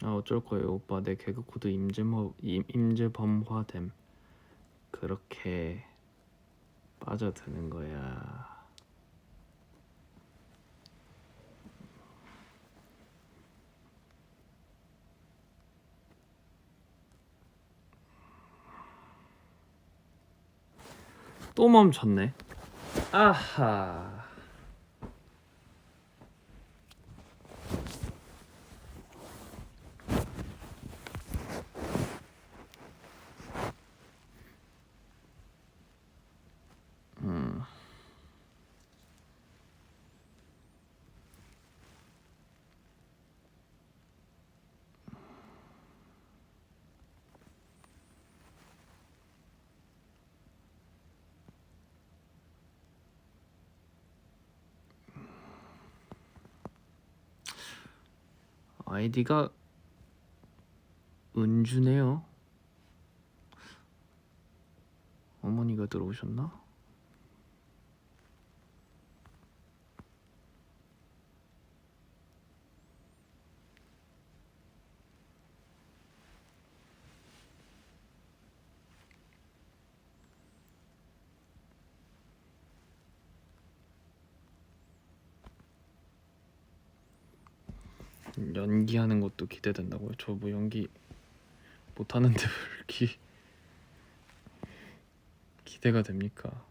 아 어쩔 거예요 오빠. 내 개그 코드 임재범화됨. 그렇게 빠져드는 거야. 또 멈췄네. 아하. 아이디가 은주네요. 어머니가 들어오셨나? 연기하는 것도 기대된다고요? 저 뭐 연기 못하는데 왜 이렇게 기대가 됩니까?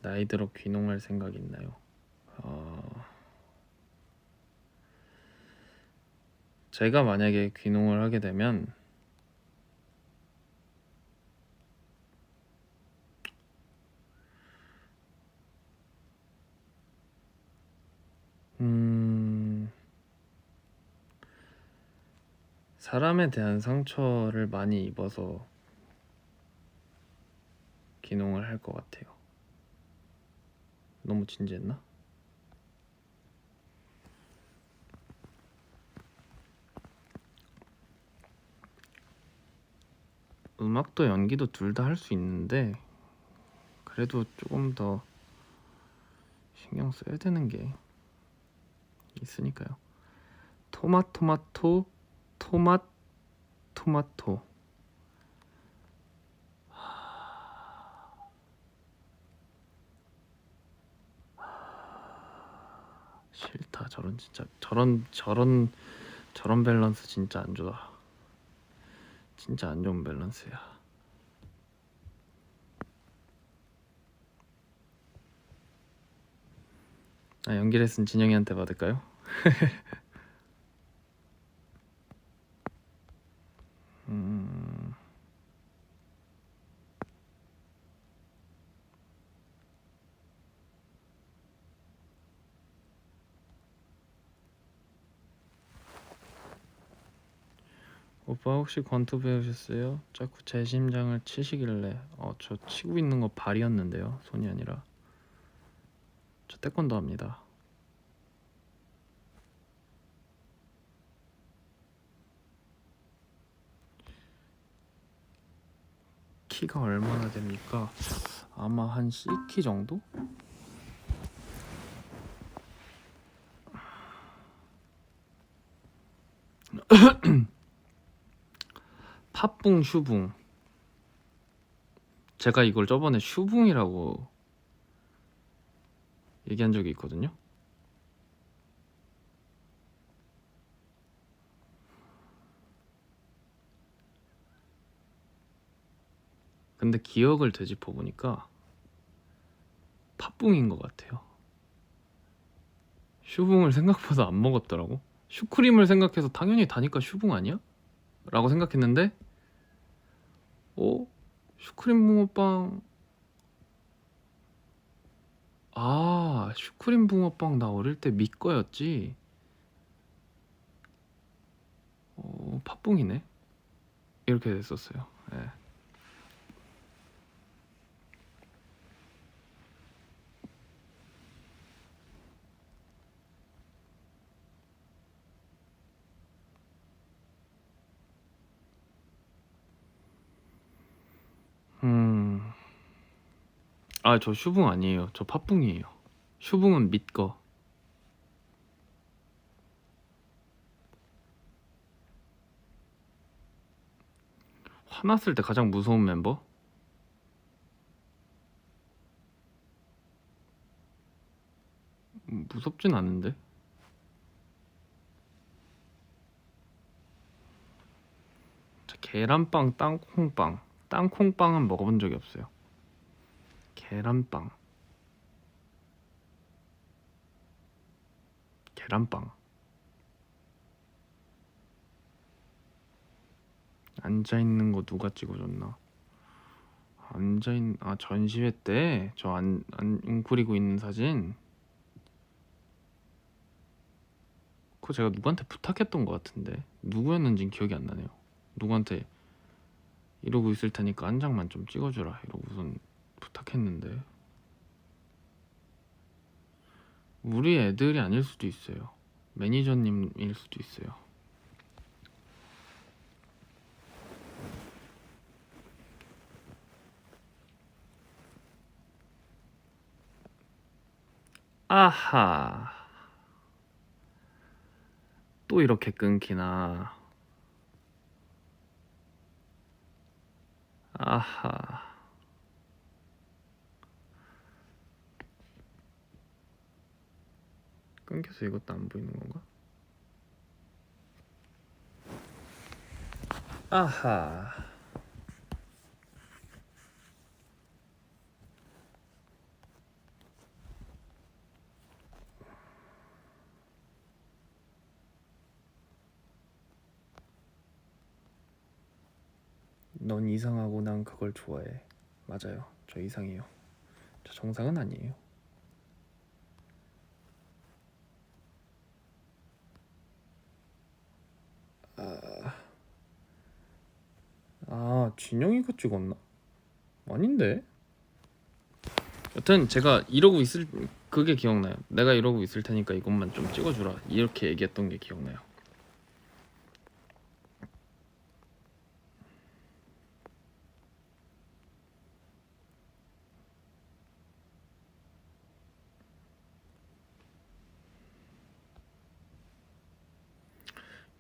나이 들어 귀농할 생각 있나요? 제가 만약에 귀농을 하게 되면 사람에 대한 상처를 많이 입어서 귀농을 할 것 같아요. 너무 진지했나? 음악도 연기도 둘 다 할 수 있는데 그래도 조금 더 신경 써야 되는 게 있으니까요. 토마토 싫다. 저런 진짜 저런 밸런스 진짜 안 좋아. 진짜 안 좋은 밸런스야. 연기 레슨 진영이한테 받을까요? 오빠 혹시 권투 배우셨어요? 자꾸 제 심장을 치시길래 저 치고 있는 거 발이었는데요. 손이 아니라. 저 태권도 합니다. 키가 얼마나 됩니까? 아마 한 C키 정도? 팥붕 슈붕. 제가 이걸 저번에 슈붕이라고 얘기한 적이 있거든요. 근데 기억을 되짚어 보니까 팥붕인 것 같아요. 슈붕을 생각보다 안 먹었더라고. 슈크림을 생각해서 당연히 다니까 슈붕 아니야? 라고 생각했는데 슈크림 붕어빵. 슈크림 붕어빵 나 어릴 때 믿거였지. 팥붕이네. 이렇게 됐었어요. 네. 저 슈붕 아니에요. 저 팥붕이에요. 슈붕은 믿거. 화났을 때 가장 무서운 멤버? 무섭진 않은데. 자, 계란빵, 땅콩빵. 땅콩빵은 먹어본 적이 없어요. 계란빵, 계란빵. 앉아 있는 거 누가 찍어줬나? 전시회 때 저 웅크리고 있는 사진. 그거 제가 누구한테 부탁했던 것 같은데 누구였는진 기억이 안 나네요. 누구한테 이러고 있을 테니까 한 장만 좀 찍어주라 이러고선 부탁했는데 우리 애들이 아닐 수도 있어요. 매니저님일 수도 있어요. 아하, 또 이렇게 끊기나. 아하, 끊겨서 이것도 안 보이는 건가? 아하, 넌 이상하고 난 그걸 좋아해. 맞아요, 저 이상해요. 저 정상은 아니에요. 진영이가 찍었나? 아닌데? 여튼 제가 이러고 있을 그게 기억나요. 내가 이러고 있을 테니까 이것만 좀 찍어주라 이렇게 얘기했던 게 기억나요.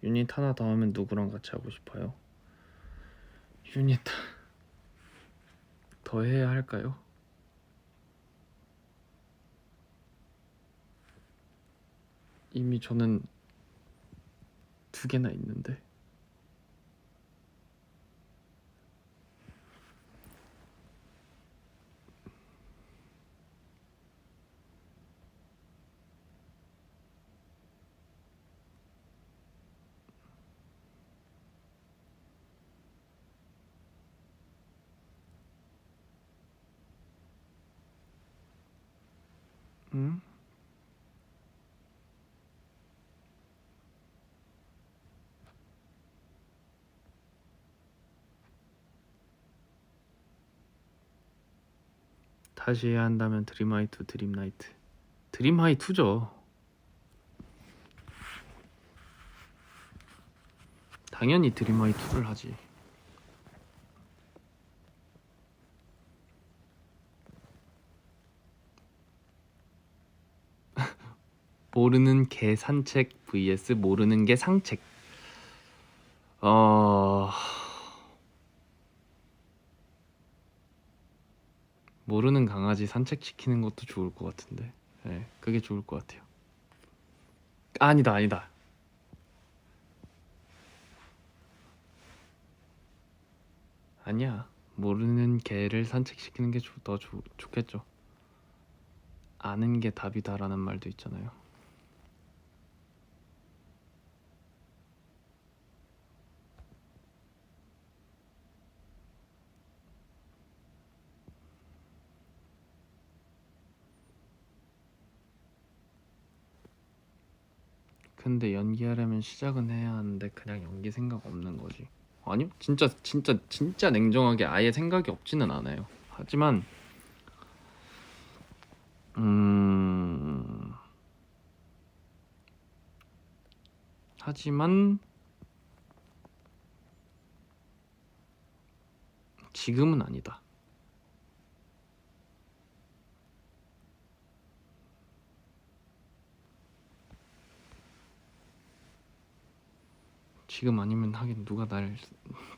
유닛 하나 더 하면 누구랑 같이 하고 싶어요? 유닛 더 해야 할까요? 이미 저는 2개나 있는데. 응? 다시 해야 한다면 드림하이2 드림나이트. 드림하이2죠. 당연히 드림하이2를 하지. 모르는 개 산책 vs 모르는 개 상책. 모르는 강아지 산책시키는 것도 좋을 것 같은데. 네, 그게 좋을 것 같아요. 아니다. 아니야. 모르는 개를 산책시키는 게 더 좋겠죠. 아는 게 답이다라는 말도 있잖아요. 근데 연기하려면 시작은 해야 하는데 그냥 연기 생각 없는 거지. 아니요, 진짜 냉정하게 아예 생각이 없지는 않아요. 하지만 음 하지만 지금은 아니다. 지금 아니면 하긴 누가 날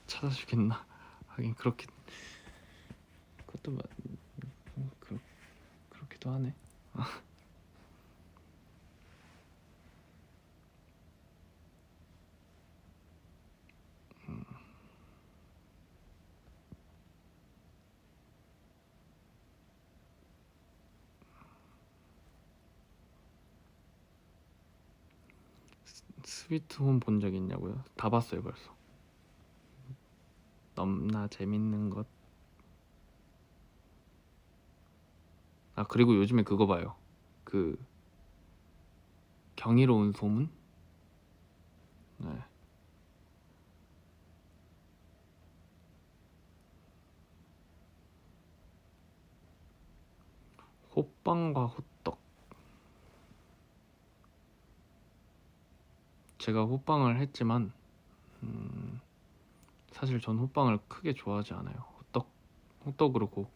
찾아주겠나. 하긴 그렇게 그것도 그렇기도 하네. 스위트홈 본 적 있냐고요? 다 봤어요 벌써. 넘나 재밌는 것. 아 그리고 요즘에 그거 봐요. 그 경이로운 소문. 네. 호빵과 호떡. 제가 호빵을 했지만 사실 전 호빵을 크게 좋아하지 않아요. 호떡 그렇고.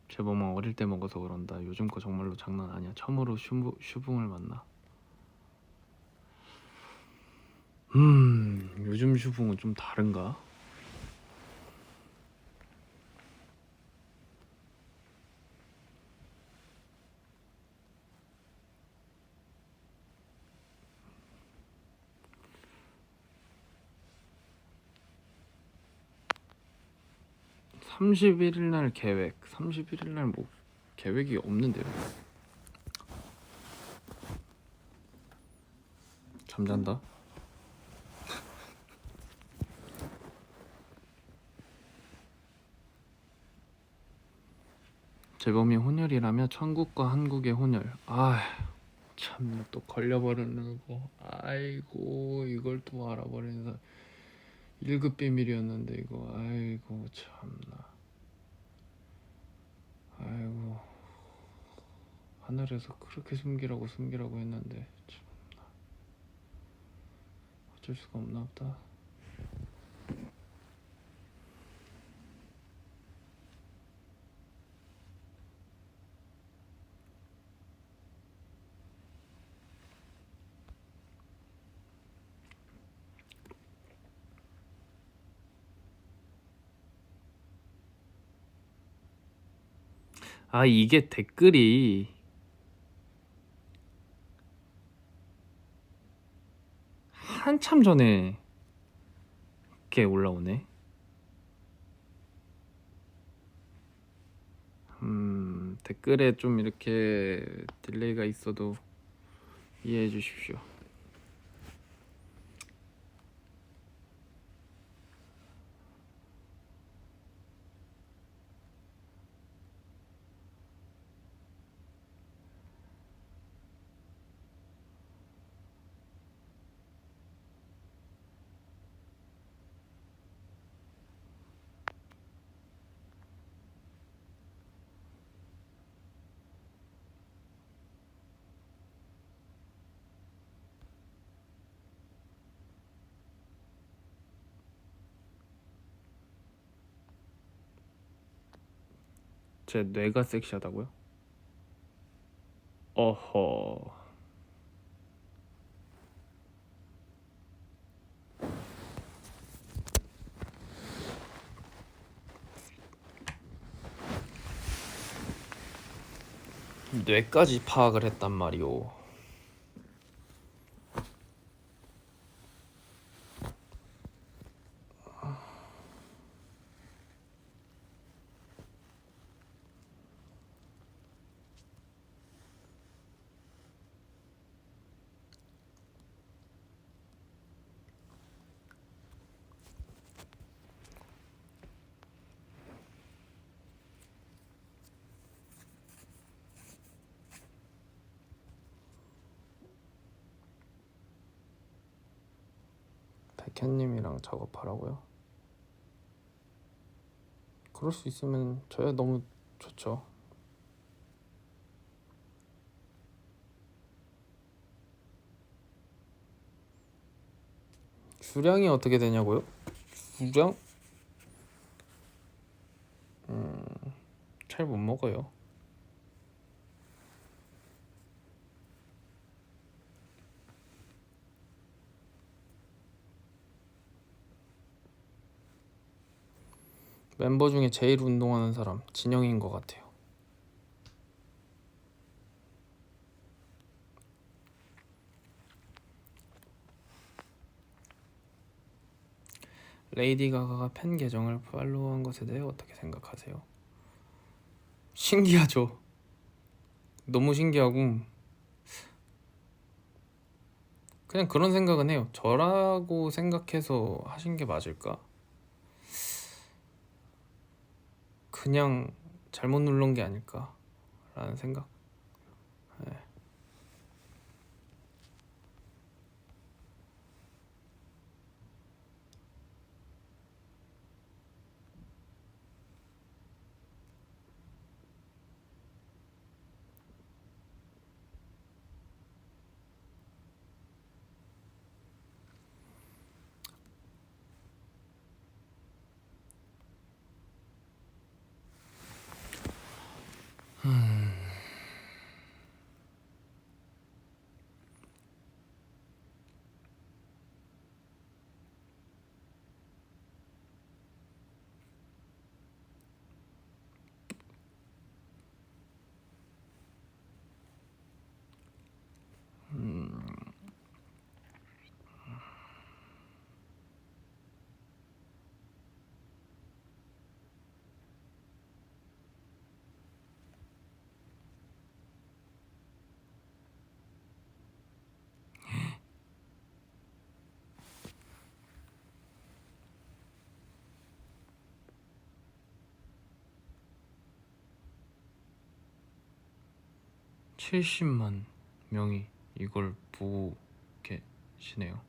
제범아 어릴 때 먹어서 그런다. 요즘 거 정말로 장난 아니야. 처음으로 슈붕을 만나. 요즘 슈붕은 좀 다른가? (31일) 날 계획. 31일 날 뭐 계획이 없는데요. 잠잔다. 재범이 혼혈이라며 천국과 한국의 혼혈. 아, 참 또 걸려버리는 거. 아이고 이걸 또 알아버리는 1급 비밀이었는데 이거. 아이고 참나. 아이고 하늘에서 그렇게 숨기라고 했는데 참나. 어쩔 수가 없나 보다. 아 이게 댓글이 한참 전에 이렇게 올라오네. 댓글에 좀 이렇게 딜레이가 있어도 이해해 주십시오. 제 뇌가 섹시하다고요? 어허. 뇌까지 파악을 했단 말이오. 백현님이랑 작업하라고요? 그럴 수 있으면 저야 너무 좋죠. 주량이 어떻게 되냐고요? 주량? 잘 못 먹어요. 멤버 중에 제일 운동하는 사람 진영인 것 같아요. 레이디 가가가 팬 계정을 팔로우한 것에 대해 어떻게 생각하세요? 신기하죠. 너무 신기하고 그냥 그런 생각은 해요. 저라고 생각해서 하신 게 맞을까? 그냥 잘못 누른 게 아닐까라는 생각. 네. 음. 70만 명이 이걸 보고 계시네요.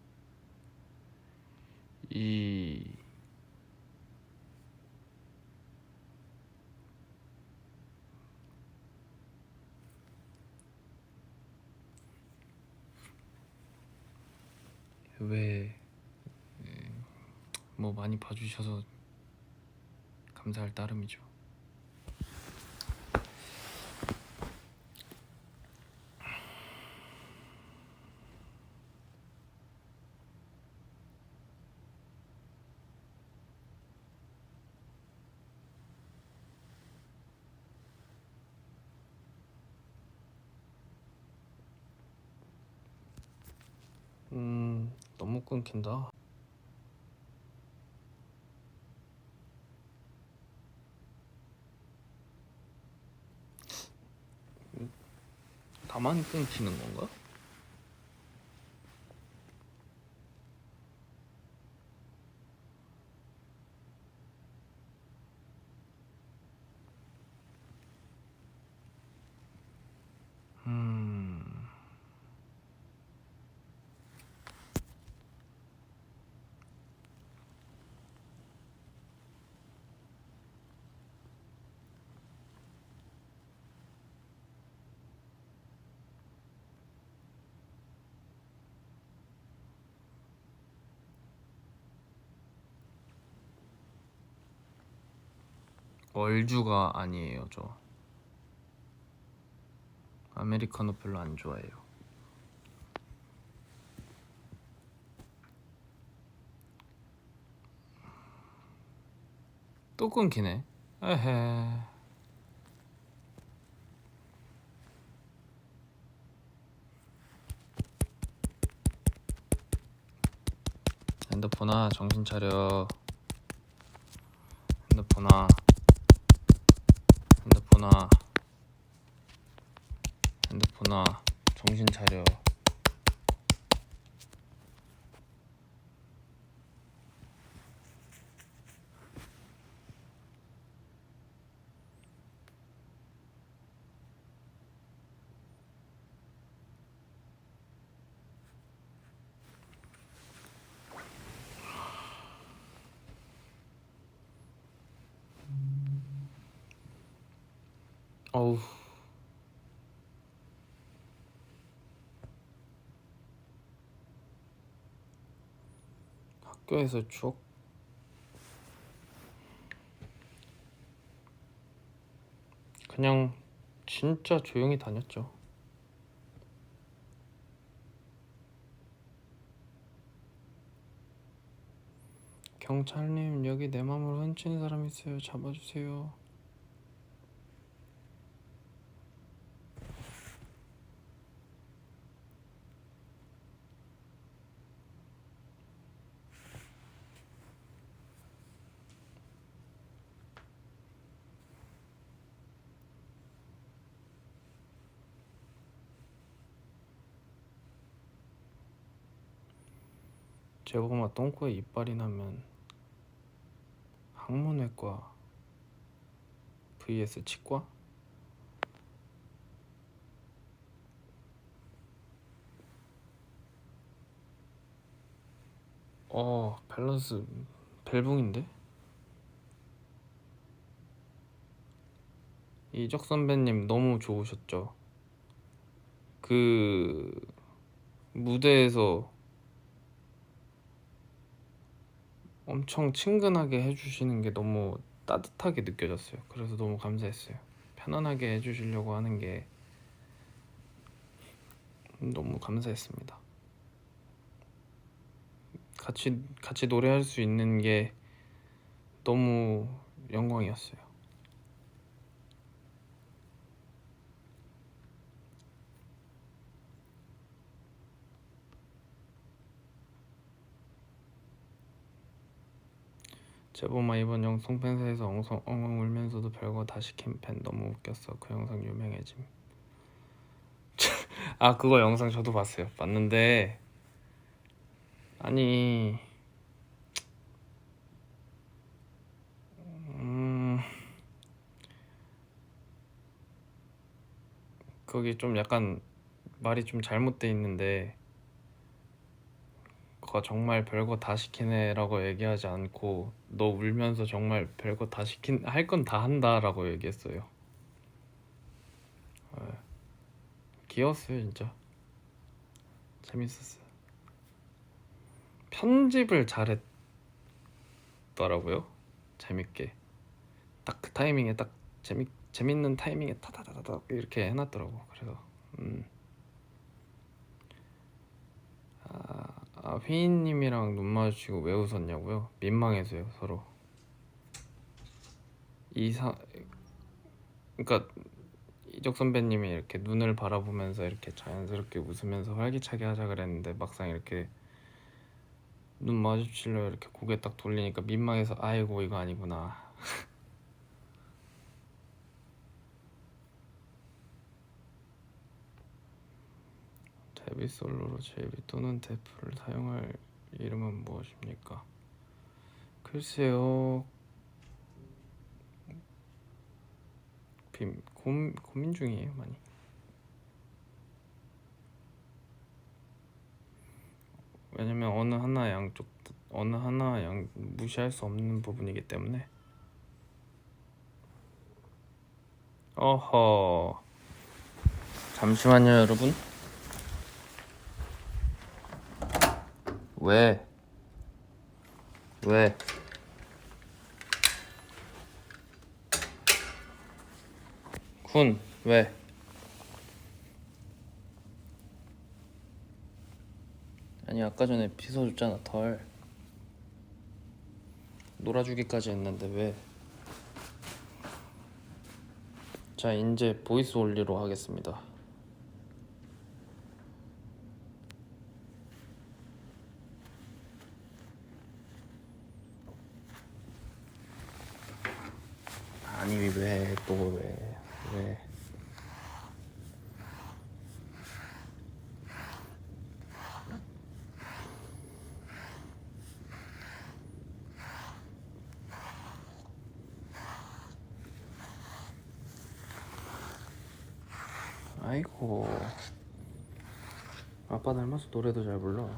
왜 뭐 많이 봐주셔서 감사할 따름이죠. 너무 끊긴다. 나만 끊기는 건가? 얼주가 아니에요. 저 아메리카노 별로 안 좋아해요. 또 끊기네. 에헤. 핸드폰아 정신 차려. 핸드폰아 핸드폰아 핸드폰아 정신 차려. 어우. 학교에서 추억. 그냥 진짜 조용히 다녔죠. 경찰님, 여기 내 맘을 훔친 사람 있어요. 잡아주세요. 제고마 똥꼬에 이빨이 나면 항문외과 vs 치과? 밸런스 벨붕인데? 이적 선배님 너무 좋으셨죠? 그 무대에서 엄청 친근하게 해주시는 게 너무 따뜻하게 느껴졌어요. 그래서 너무 감사했어요. 편안하게 해주시려고 하는 게 너무 감사했습니다. 같이 노래할 수 있는 게 너무 영광이었어요. 제보마 이번 영상 팬사에서 엉엉 울면서도 별거 다 시킨 팬 너무 웃겼어. 그 영상 유명해짐. 아, 그거 영상 저도 봤어요. 봤는데 아니 거기 좀 약간 말이 좀 잘못돼 있는데, 그거 정말 별거 다 시키네라고 얘기하지 않고 너 울면서 정말 별거 다 시킨 할 건 다 한다라고 얘기했어요. 귀여웠어요 진짜. 재밌었어요. 편집을 잘했더라고요. 재밌게 딱 그 타이밍에 딱 재밌는 타이밍에 타다다다닥 이렇게 해놨더라고. 그래서 휘인님이랑 눈 마주치고 왜 웃었냐고요? 민망해서요. 서로 그러니까 이적 선배님이 이렇게 눈을 바라보면서 이렇게 자연스럽게 웃으면서 활기차게 하자 그랬는데 막상 이렇게 눈 마주치려 이렇게 고개 딱 돌리니까 민망해서 아이고 이거 아니구나. 데뷔 솔로로 제이비 또는 데프를 사용할 이름은 무엇입니까? 글쎄요. 고민 중이에요 많이. 왜냐면 어느 하나 무시할 수 없는 부분이기 때문에. 어허. 잠시만요 여러분. 왜? 군 왜? 아니 아까 전에 빗어줬잖아. 덜 놀아주기까지 했는데 왜? 자, 이제 보이스 올리로 하겠습니다. 아니 왜 또 왜? 아이고, 아빠 닮아서 노래도 잘 불러.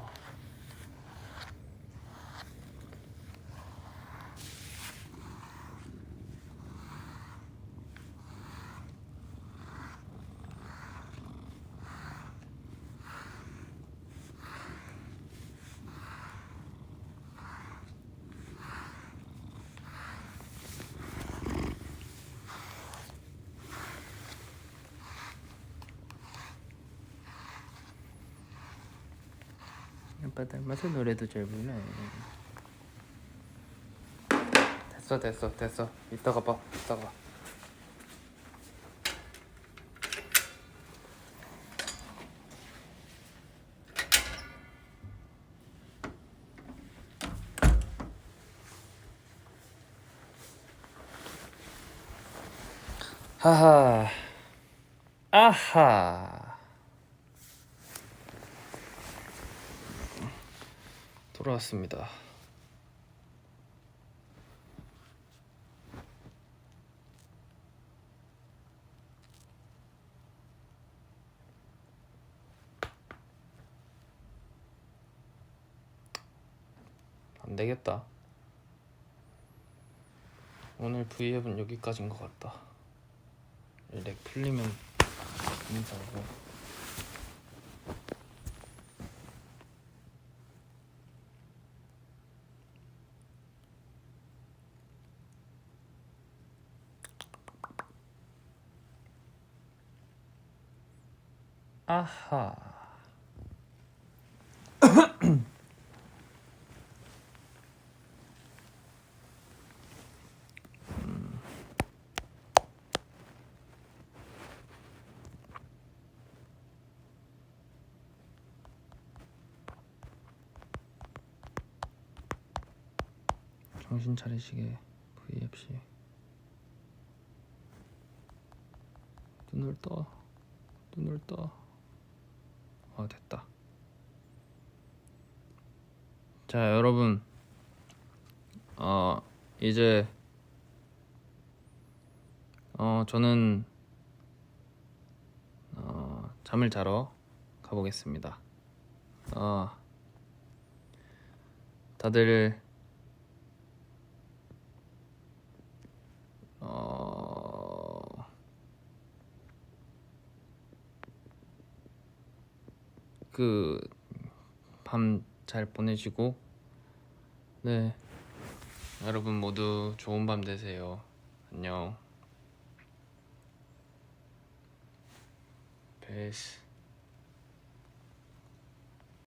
아빠 닮아서 노래도 잘 불러. 됐어. 이따가 봐. 이따가. 하하. 아하. 돌아왔습니다. 안 되겠다. 오늘 V앱은 여기까지인 것 같다. 렉 풀리면 인사하고. 아하. 정신 차리시게 VFC. 눈을 떠. 됐다. 자, 여러분, 이제 저는 잠을 자러 가보겠습니다. 다들 밤 잘 보내시고, 네, 여러분 모두 좋은 밤 되세요. 안녕. 베이스.